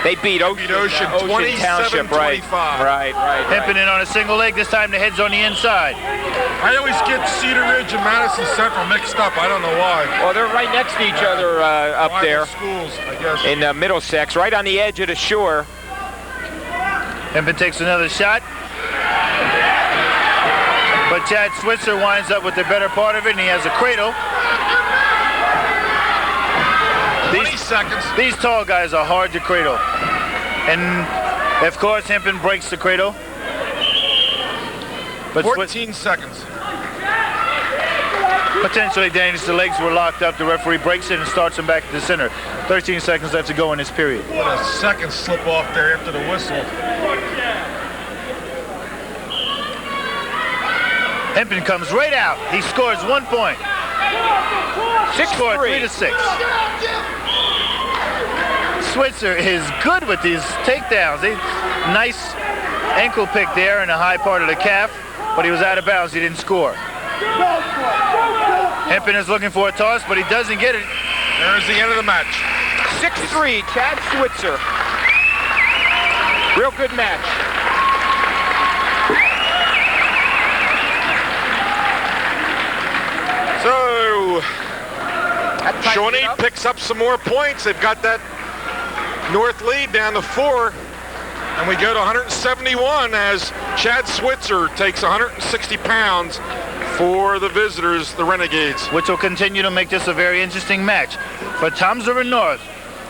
They beat Ocean 27-25. Right. Hempton in on a single leg. This time the head's on the inside. I always get Cedar Ridge and Madison Central mixed up. I don't know why. Well, they're right next to each other up there. Schools, I guess. In Middlesex, right on the edge of the shore. Hempton takes another shot. But Chad Switzer winds up with the better part of it, and he has a cradle. 20 seconds. These tall guys are hard to cradle. And, of course, Hempton breaks the cradle. But 14 seconds. Potentially dangerous. The legs were locked up. The referee breaks it and starts him back to the center. 13 seconds left to go in this period. What a second slip off there after the whistle. Hempton comes right out. He scores 1 point. 3-6. Switzer is good with these takedowns. Nice ankle pick there in the high part of the calf, but he was out of bounds. He didn't score. Hempton is looking for a toss, but he doesn't get it. There's the end of the match. 6-3, Chad Switzer. Real good match. So, Shawnee picks up some more points. They've got that north lead down to 4. And we go to 171 as Chad Switzer takes 160 pounds for the visitors, the Renegades. Which will continue to make this a very interesting match. For Toms River North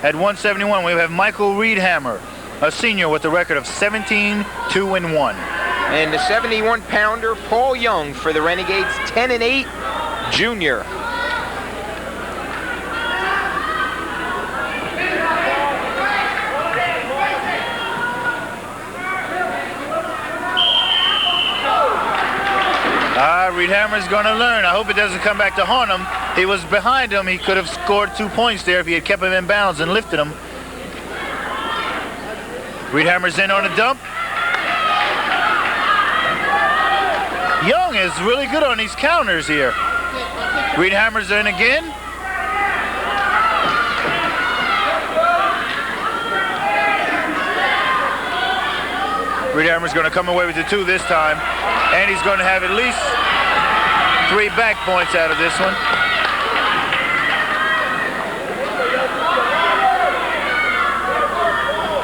at 171, we have Michael Reedhammer, a senior with a record of 17-2-1. And the 71-pounder, Paul Young for the Renegades, 10-8, junior. Reedhammer's going to learn. I hope it doesn't come back to haunt him. He was behind him. He could have scored 2 points there if he had kept him in bounds and lifted him. Reedhammer's in on a dump. Young is really good on these counters here. Reedhammer's in again. Reedhammer's going to come away with the 2 this time. And he's going to have at least 3 back points out of this one.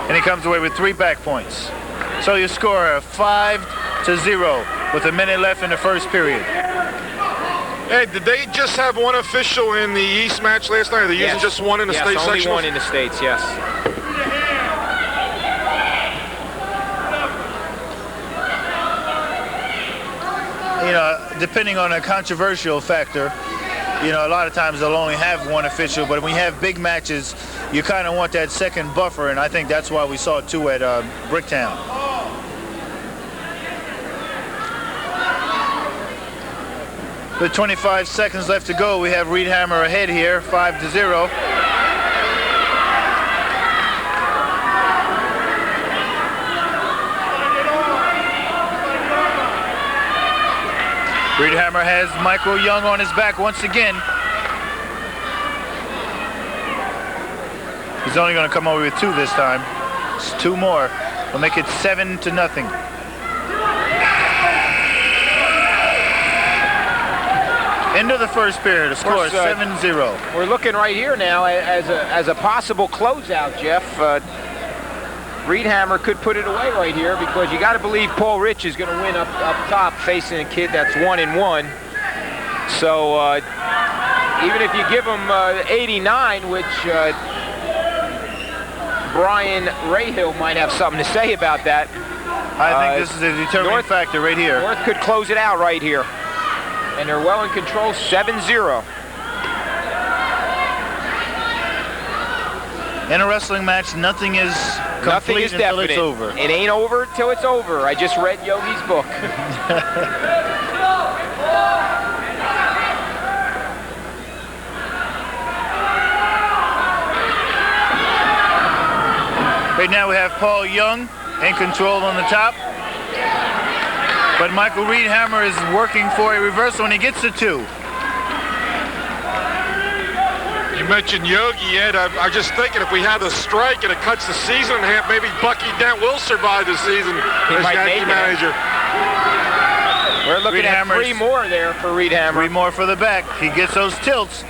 and he comes away with 3 back points. So you score 5-0 with a minute left in the first period. Hey, did they just have one official in the East match last night? Are they using just one in the state section? Yes, only one in the States, yes. You know, depending on a controversial factor, you know, a lot of times they'll only have one official, but when you have big matches, you kind of want that second buffer, and I think that's why we saw 2 at Bricktown. With 25 seconds left to go, we have Reedhammer ahead here, 5-0. Reedhammer has Michael Young on his back once again. He's only going to come over with 2 this time. It's 2 more. We'll make it 7-0. End of the first period, the score is 7-0. We're looking right here now as a possible closeout, Jeff. Reedhammer could put it away right here because you got to believe Paul Rich is going to win up top facing a kid that's 1-1. So even if you give him 89, which Brian Rahill might have something to say about that. I think this is a determining factor right here. North could close it out right here. And they're well in control, 7-0. In a wrestling match, nothing is complete until it's over. It ain't over till it's over. I just read Yogi's book. Right now we have Paul Young in control on the top. But Michael Reedhammer is working for a reversal when he gets to 2. You mentioned Yogi, Ed. I'm just thinking if we had a strike and it cuts the season in half, maybe Bucky Dent will survive the season as Yankee manager. We're looking at 3 more there for Reedhammer. 3 more for the back. He gets those tilts.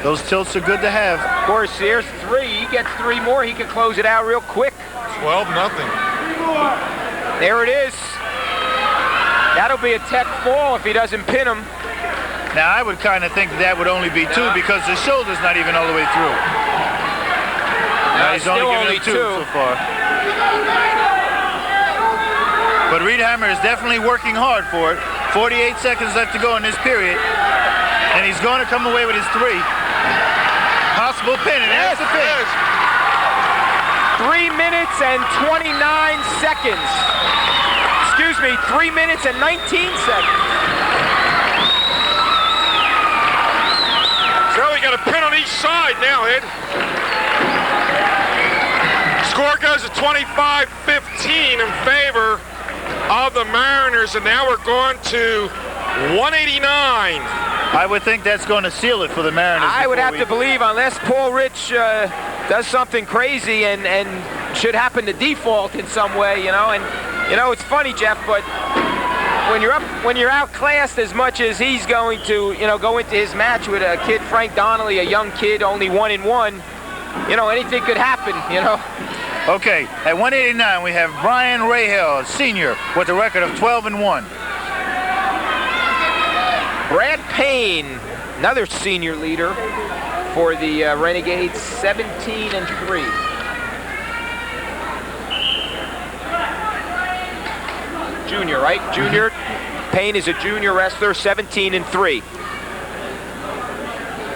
Those tilts are good to have. Of course, here's 3. He gets 3 more. He could close it out real quick. 12-0. There it is. That'll be a tech fall if he doesn't pin him. Now, I would kind of think that would only be 2 because the shoulder's not even all the way through. He's only given 2 so far. But Reedhammer is definitely working hard for it. 48 seconds left to go in this period. And he's going to come away with his 3. Possible pin, and there's the pin. 3 minutes and 29 seconds. Excuse me, 3 minutes and 19 seconds. So we got a pin on each side now, Ed. Score goes to 25-15 in favor of the Mariners, and now we're going to 189. I would think that's going to seal it for the Mariners. I would have to believe, unless Paul Rich does something crazy and should happen to default in some way, you know. And you know, it's funny, Jeff, but when you're outclassed as much as he's going to, you know, go into his match with a kid, Frank Donnelly, a young kid, only 1-1, you know, anything could happen, you know. Okay, at 189 we have Brian Rahill, senior, with a record of 12-1. Brad Payne, another senior leader for the Renegades, 17-3. Junior, right? Junior. Payne is a junior wrestler, 17-3.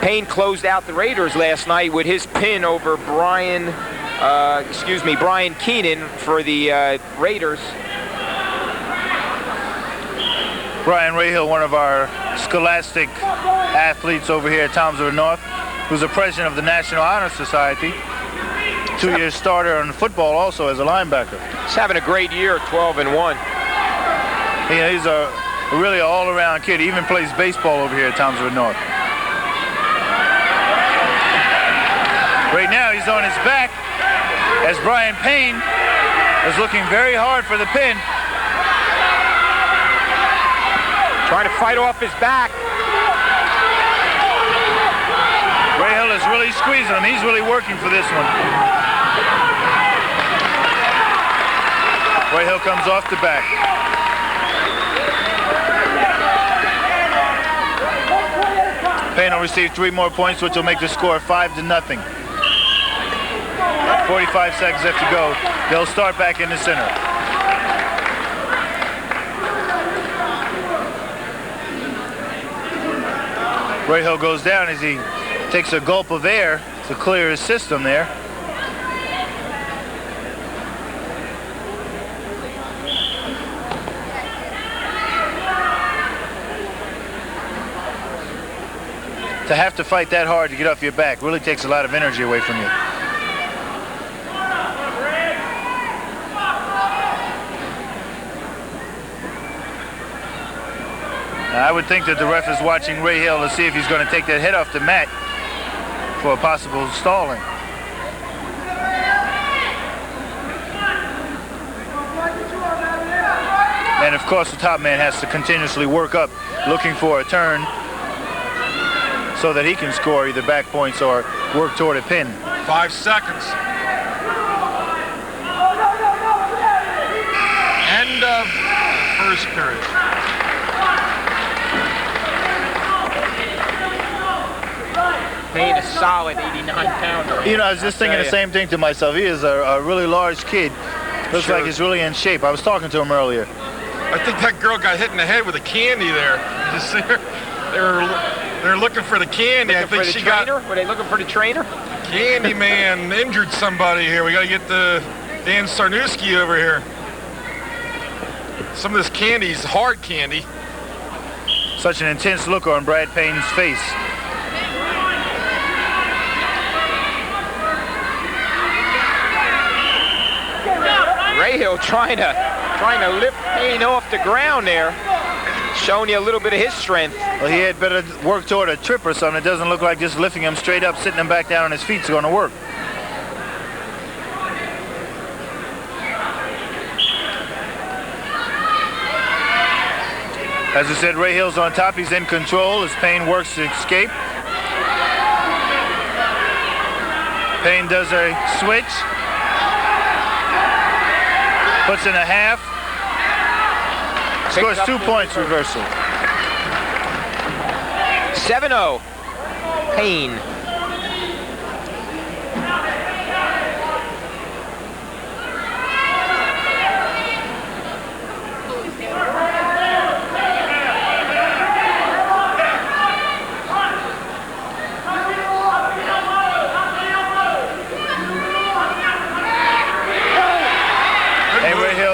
Payne closed out the Raiders last night with his pin over Brian Keenan for the Raiders. Brian Rahill, one of our scholastic athletes over here at Townsville North, who's the president of the National Honor Society. 2-year starter in football also as a linebacker. He's having a great year, 12-1. Yeah, he's a really all-around kid. He even plays baseball over here at Townsville North. Right now he's on his back as Brian Payne is looking very hard for the pin. Trying to fight off his back. Rahill is really squeezing him. He's really working for this one. Ray Hill comes off the back. Payne will receive 3 more points, which will make the score 5-0. 45 seconds left to go. They'll start back in the center. Ray Hill goes down as he takes a gulp of air to clear his system there. To have to fight that hard to get off your back really takes a lot of energy away from you. I would think that the ref is watching Ray Hill to see if he's going to take that head off the mat for a possible stalling. And of course the top man has to continuously work up looking for a turn so that he can score either back points or work toward a pin. 5 seconds. End of first period. Payne, a solid 89-pounder. You know, I was just thinking the same thing to myself. He is a really large kid. Looks like he's really in shape. I was talking to him earlier. I think that girl got hit in the head with a candy there. You see her? They're looking for the candy. I think she got. Were they looking for the trainer? Candy man injured somebody here. We got to get the Dan Sarnuski over here. Some of this candy's hard candy. Such an intense look on Brad Payne's face. Ray Hill trying to lift Payne off the ground there, showing you a little bit of his strength. Well, he had better work toward a trip or something. It doesn't look like just lifting him straight up, sitting him back down on his feet is going to work. As I said, Ray Hill's on top. He's in control as Payne works to escape. Payne does a switch. Puts in a half. Scores 2 points reversal. 7-0. Payne.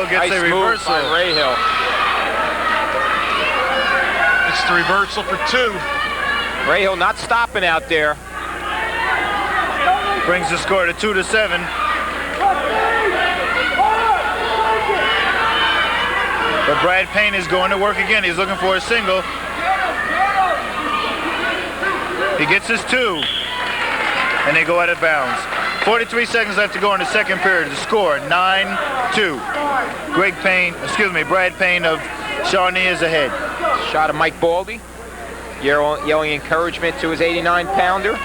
Gets a reversal. By Ray Hill. It's the reversal for 2. Ray Hill not stopping out there. Brings the score to 2-7. But Brad Payne is going to work again. He's looking for a single. He gets his 2. And they go out of bounds. 43 seconds left to go in the second period. The score 9-2. Brad Payne of Shawnee is ahead. Shot of Mike Baldi, yelling encouragement to his 89-pounder.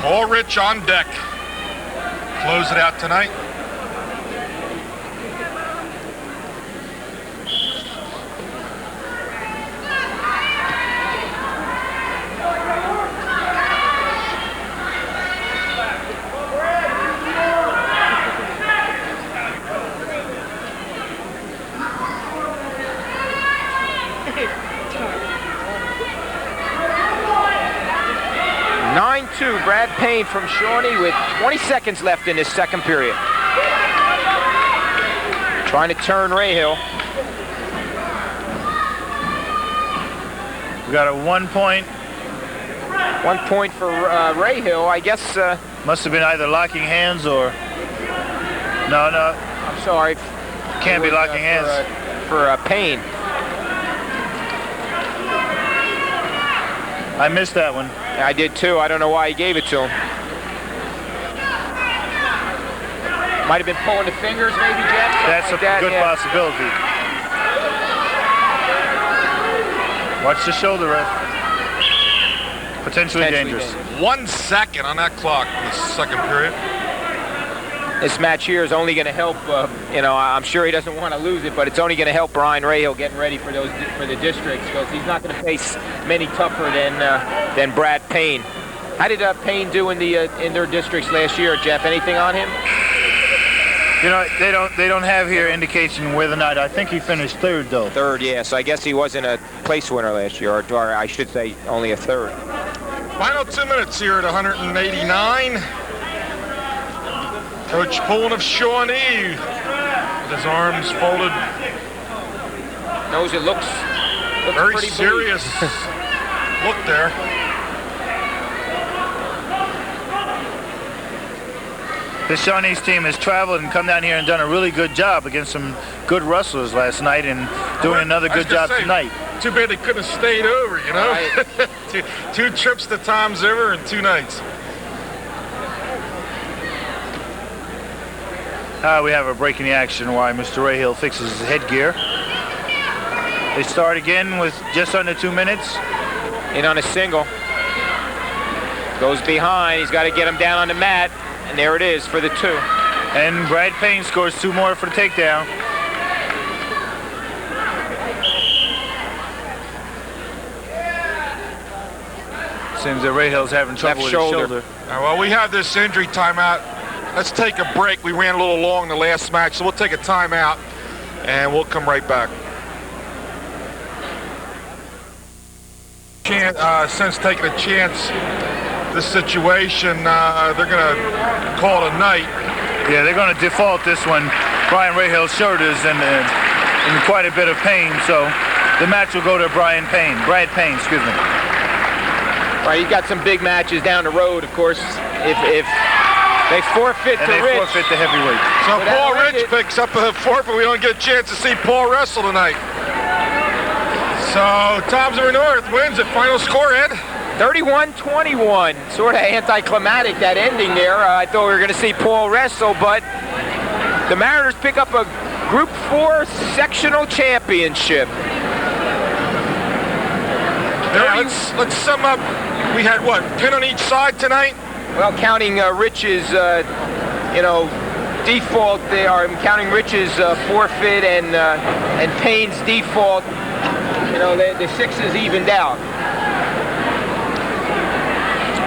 All Rich on deck. Close it out tonight. Brad Payne from Shawnee with 20 seconds left in this second period. Trying to turn Ray Hill. We got a 1 point. 1 point for Ray Hill. I guess. Must have been either locking hands or. No. I'm sorry. Can't be locking hands. For Payne. I missed that one. I did too. I don't know why he gave it to him. Might have been pulling the fingers, maybe, Jeff? That's like a good possibility. Watch the shoulder, ref. Potentially dangerous. 1 second on that clock in the second period. This match here is only going to help, you know, I'm sure he doesn't want to lose it, but it's only going to help Brian Rahill getting ready for the districts, because he's not going to face many tougher than Brad Payne. How did Payne do in their districts last year, Jeff? Anything on him? You know, they don't have here indication whether or not. I think he finished third, though. Third, yeah. So I guess he wasn't a place winner last year, or I should say only a third. Final 2 minutes here at 189. Coach Pullen of Shawnee with his arms folded. Knows it looks very pretty serious look there. The Shawnee's team has traveled and come down here and done a really good job against some good wrestlers last night, and doing another good job tonight. Too bad they couldn't have stayed over, you know? Right. two trips to Tom's River in 2 nights. We have a break in the action while Mr. Rahill fixes his headgear. They start again with just under 2 minutes. In on a single. Goes behind. He's got to get him down on the mat. And there it is for the 2. And Brad Payne scores 2 more for the takedown. Seems that Rahill's having trouble with his shoulder. Well, we have this injury timeout. Let's take a break. We ran a little long the last match, so we'll take a timeout, and we'll come right back. Since taking a chance, this situation, they're going to call it a night. Yeah, they're going to default this one. Brian Rahill's shoulders in quite a bit of pain, so the match will go to Brad Payne, excuse me. Right, he's got some big matches down the road, of course. If they forfeit to Rich. Forfeit the heavyweight. So Paul Rich picks up a forfeit. We don't get a chance to see Paul wrestle tonight. So Tom's River North wins it. Final score, Ed? 31-21. Sort of anticlimactic, that ending there. I thought we were going to see Paul wrestle, but the Mariners pick up a Group 4 sectional championship. Yeah, let's sum up. We had what, pin on each side tonight? Well, counting Rich's, default there. I'm counting Rich's forfeit and Payne's default. You know, the 6s evened out.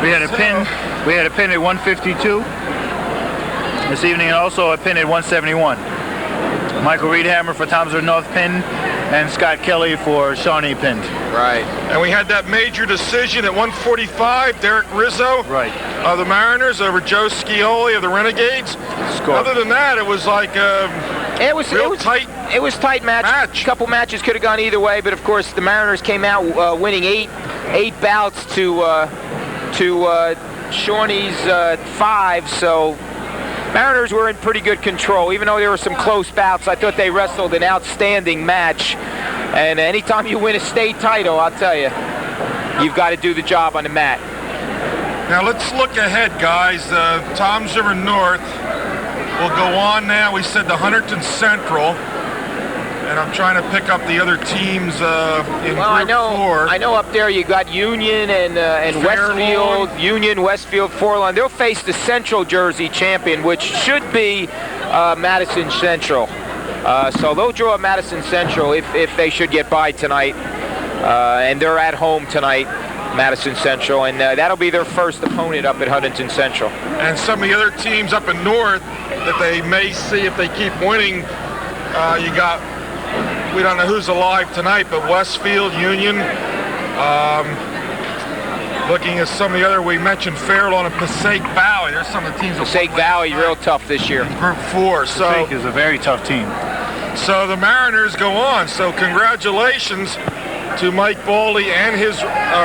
We had a pin. We had a pin at 152 this evening, and also a pin at 171. Michael Reedhammer for Tom's River North pin, and Scott Kelly for Shawnee pinned. Right. And we had that major decision at 145. Derek Rizzo of the Mariners over Joe Scioli of the Renegades. Other than that, it was like it was tight. It was tight match. A couple matches could have gone either way, but of course the Mariners came out winning eight bouts to Shawnee's 5. So Mariners were in pretty good control, even though there were some close bouts. I thought they wrestled an outstanding match. And anytime you win a state title, I'll tell you, you've got to do the job on the mat. Now let's look ahead, guys. Tom's River North will go on now. We said the Huntington Central. And I'm trying to pick up the other teams in Group 4. I know up there you got Union and Westfield. Union, Westfield, Forlon. They'll face the Central Jersey champion, which should be Madison Central. So they'll draw Madison Central if they should get by tonight. And they're at home tonight, Madison Central. And that'll be their first opponent up at Huntington Central. And some of the other teams up in North that they may see if they keep winning, you got... We don't know who's alive tonight, but Westfield, Union. Looking at some of the other, we mentioned Fairlawn and Passaic Valley. There's some of the teams. Passaic Valley, real tough this year. Group 4. So Passaic is a very tough team. So the Mariners go on. So congratulations to Mike Baldi and his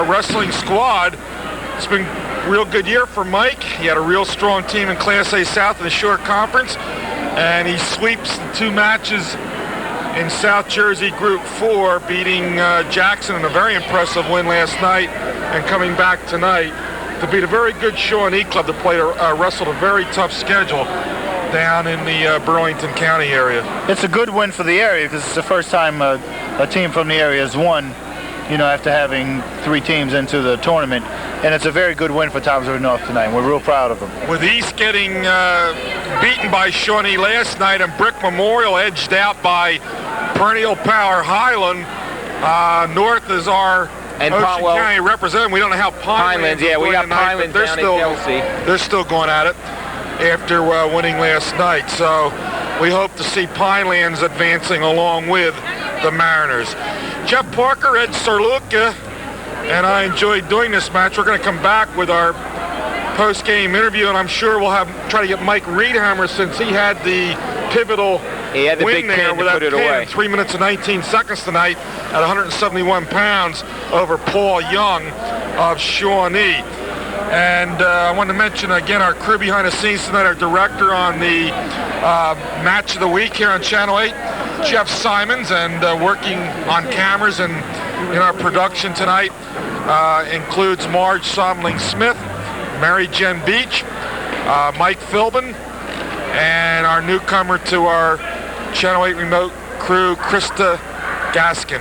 wrestling squad. It's been a real good year for Mike. He had a real strong team in Class A South in the short conference, and he sweeps the 2 matches in South Jersey Group 4, beating Jackson in a very impressive win last night, and coming back tonight to beat a very good Shawnee club that wrestled a very tough schedule down in the Burlington County area. It's a good win for the area because it's the first time a team from the area has won, you know, after having 3 teams into the tournament. and it's a very good win for Thompsonville North tonight. We're real proud of them. With East getting beaten by Shawnee last night and Brick Memorial edged out by perennial power Highland, North is our and Ocean County representative. We don't know how Pinelands yeah, we got Pinelands down in Kelsey. They're still going at it after winning last night. So we hope to see Pinelands advancing along with the Mariners. Jeff Parker, Ed Sarluca, and I enjoyed doing this match. We're going to come back with our post-game interview, and I'm sure we'll try to get Mike Reedhammer, since he had the pivotal win there with that pin, 3 minutes and 19 seconds tonight at 171 pounds over Paul Young of Shawnee. And I want to mention again our crew behind the scenes tonight, our director on the match of the week here on Channel 8, Jeff Simons, and working on cameras and in our production tonight includes Marge Somling-Smith, Mary Jen Beach, Mike Philbin, and our newcomer to our Channel 8 remote crew, Krista Gaskin.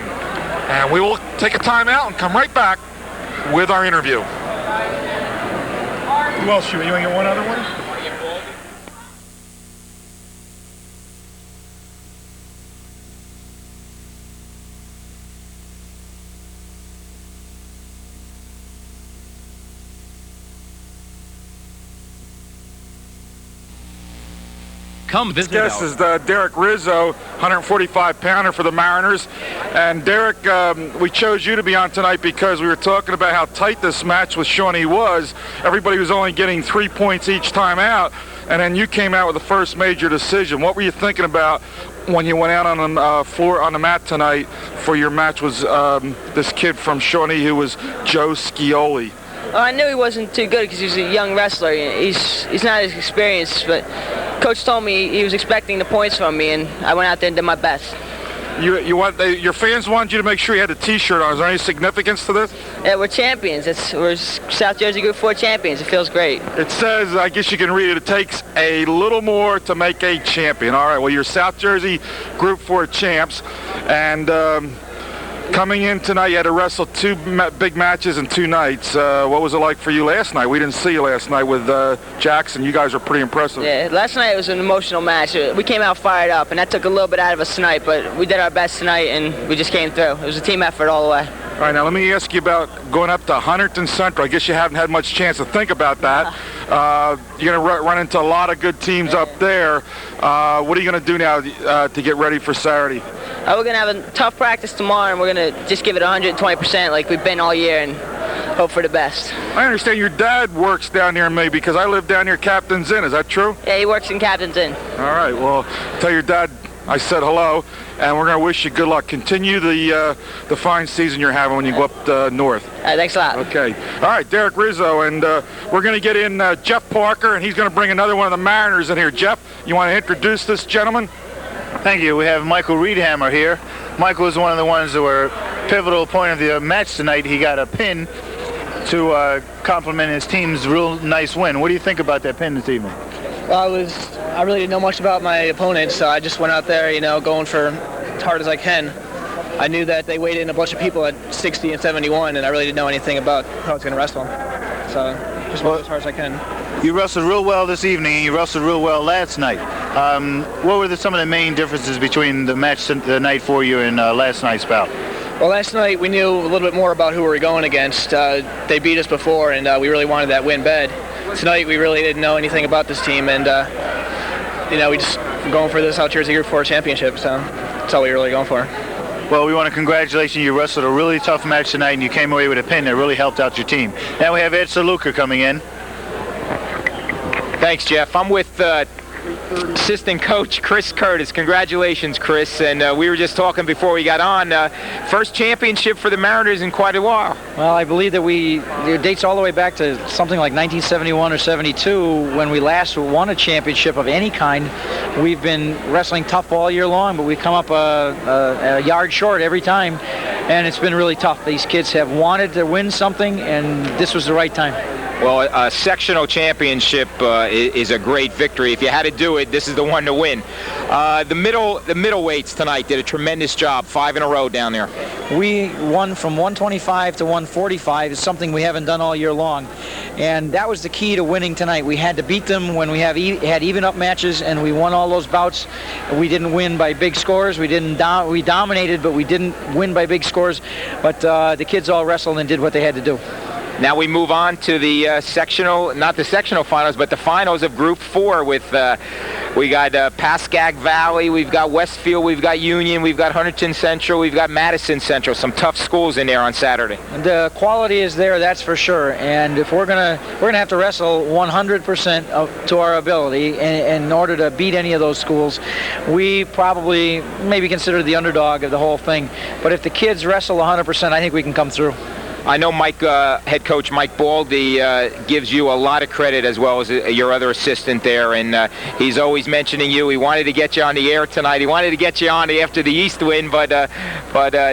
And we will take a time out and come right back with our interview. Who else? You want to get one other one? Come visit Guest is Derek Rizzo, 145-pounder for the Mariners. And Derek, we chose you to be on tonight because we were talking about how tight this match with Shawnee was. Everybody was only getting 3 points each time out, and then you came out with the first major decision. What were you thinking about when you went out on the floor on the mat tonight for your match with this kid from Shawnee who was Joe Scioli? Well, I knew he wasn't too good because he's a young wrestler. He's not as experienced, but Coach told me he was expecting the points from me, and I went out there and did my best. Your fans wanted you to make sure you had the T-shirt on. Is there any significance to this? Yeah, we're champions. We're South Jersey Group 4 champions. It feels great. It says, I guess you can read it, it takes a little more to make a champion. All right, well, you're South Jersey Group 4 champs, and coming in tonight, you had to wrestle two big matches in 2 nights. What was it like for you last night? We didn't see you last night with Jackson. You guys were pretty impressive. Yeah, last night was an emotional match. We came out fired up, and that took a little bit out of us tonight, but we did our best tonight, and we just came through. It was a team effort all the way. All right, now let me ask you about going up to Huntington Central. I guess you haven't had much chance to think about that. You're going to run into a lot of good teams up there. What are you going to do now to get ready for Saturday? We're going to have a tough practice tomorrow, and we're going to just give it 120% like we've been all year and hope for the best. I understand your dad works down here in May because I live down near Captain's Inn. Is that true? Yeah, he works in Captain's Inn. All right, well, tell your dad I said hello, and we're going to wish you good luck. Continue the fine season you're having when you go up north. Thanks a lot. Okay. All right, Derek Rizzo, and we're going to get in Jeff Parker, and he's going to bring another one of the Mariners in here. Jeff, you want to introduce this gentleman? Thank you. We have Michael Reedhammer here. Michael is one of the ones that were pivotal point of the match tonight. He got a pin to compliment his team's real nice win. What do you think about that pin this evening? Well, I really didn't know much about my opponent, so I just went out there, going for as hard as I can. I knew that they weighed in a bunch of people at 60 and 71, and I really didn't know anything about how I was going to wrestle. So just went as hard as I can. You wrestled real well this evening, and you wrestled real well last night. What were some of the main differences between the match the night for you and last night's bout? Well, last night we knew a little bit more about who we were going against. They beat us before, and we really wanted that win bad. Tonight we really didn't know anything about this team, and we just going for this South Jersey Group 4 championship, so that's all we were really going for. Well, we want to congratulate you. You wrestled a really tough match tonight, and you came away with a pin that really helped out your team. Now we have Ed Sarluca coming in. Thanks, Jeff. I'm with assistant coach Chris Curtis. Congratulations, Chris. And we were just talking before we got on. First championship for the Mariners in quite a while. Well, I believe that it dates all the way back to something like 1971 or 72 when we last won a championship of any kind. We've been wrestling tough all year long, but we come up a yard short every time, and it's been really tough. These kids have wanted to win something, and this was the right time. Well, a sectional championship is a great victory. If you had to do it, this is the one to win. The middleweights tonight did a tremendous job, 5 in a row down there. We won from 125 to 145. Is something we haven't done all year long, and that was the key to winning tonight. We had to beat them when we had even up matches, and we won all those bouts. We didn't win by big scores. We dominated, but we didn't win by big scores. But the kids all wrestled and did what they had to do. Now we move on to the sectional, not the sectional finals, but the finals of Group 4 with, we got Pascagoula Valley, we've got Westfield, we've got Union, we've got Huntington Central, we've got Madison Central. Some tough schools in there on Saturday. The quality is there, that's for sure. And if we're gonna have to wrestle 100% to our ability in order to beat any of those schools. We probably maybe consider the underdog of the whole thing. But if the kids wrestle 100%, I think we can come through. I know head coach Mike Baldi gives you a lot of credit, as well as your other assistant there, and he's always mentioning you. He wanted to get you on the air tonight. He wanted to get you on after the East win, but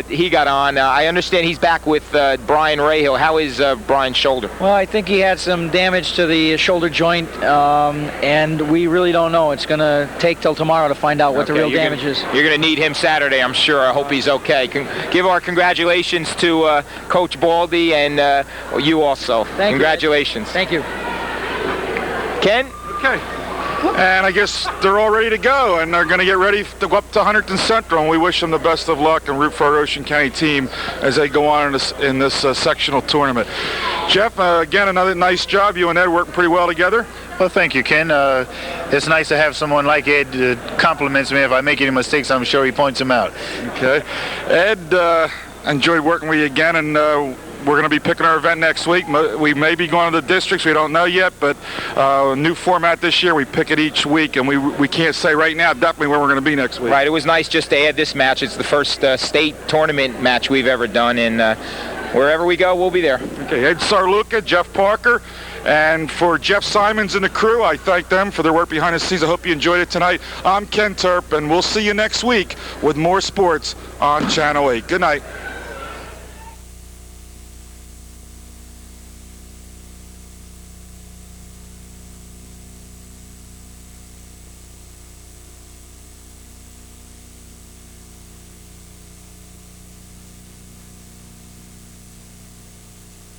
he got on. I understand he's back with Brian Rahill. How is Brian's shoulder? Well, I think he had some damage to the shoulder joint, and we really don't know. It's going to take till tomorrow to find out what the real damage is. You're going to need him Saturday, I'm sure. I hope he's okay. Give our congratulations to Coach Baldi and you also. Congratulations. Thank you. Ken? Okay. And I guess they're all ready to go, and they're going to get ready to go up to Huntington Central, and we wish them the best of luck and root for our Ocean County team as they go on in this sectional tournament. Jeff, again, another nice job. You and Ed working pretty well together. Well, thank you, Ken. It's nice to have someone like Ed that compliments me. If I make any mistakes, I'm sure he points them out. Okay. Ed, enjoyed working with you again, and we're going to be picking our event next week. We may be going to the districts. We don't know yet, but new format this year. We pick it each week, and we can't say right now definitely where we're going to be next week. Right. It was nice just to add this match. It's the first state tournament match we've ever done, and wherever we go, we'll be there. Okay. Ed Sarluca, Jeff Parker, and for Jeff Simons and the crew, I thank them for their work behind the scenes. I hope you enjoyed it tonight. I'm Ken Turp, and we'll see you next week with more sports on Channel 8. Good night.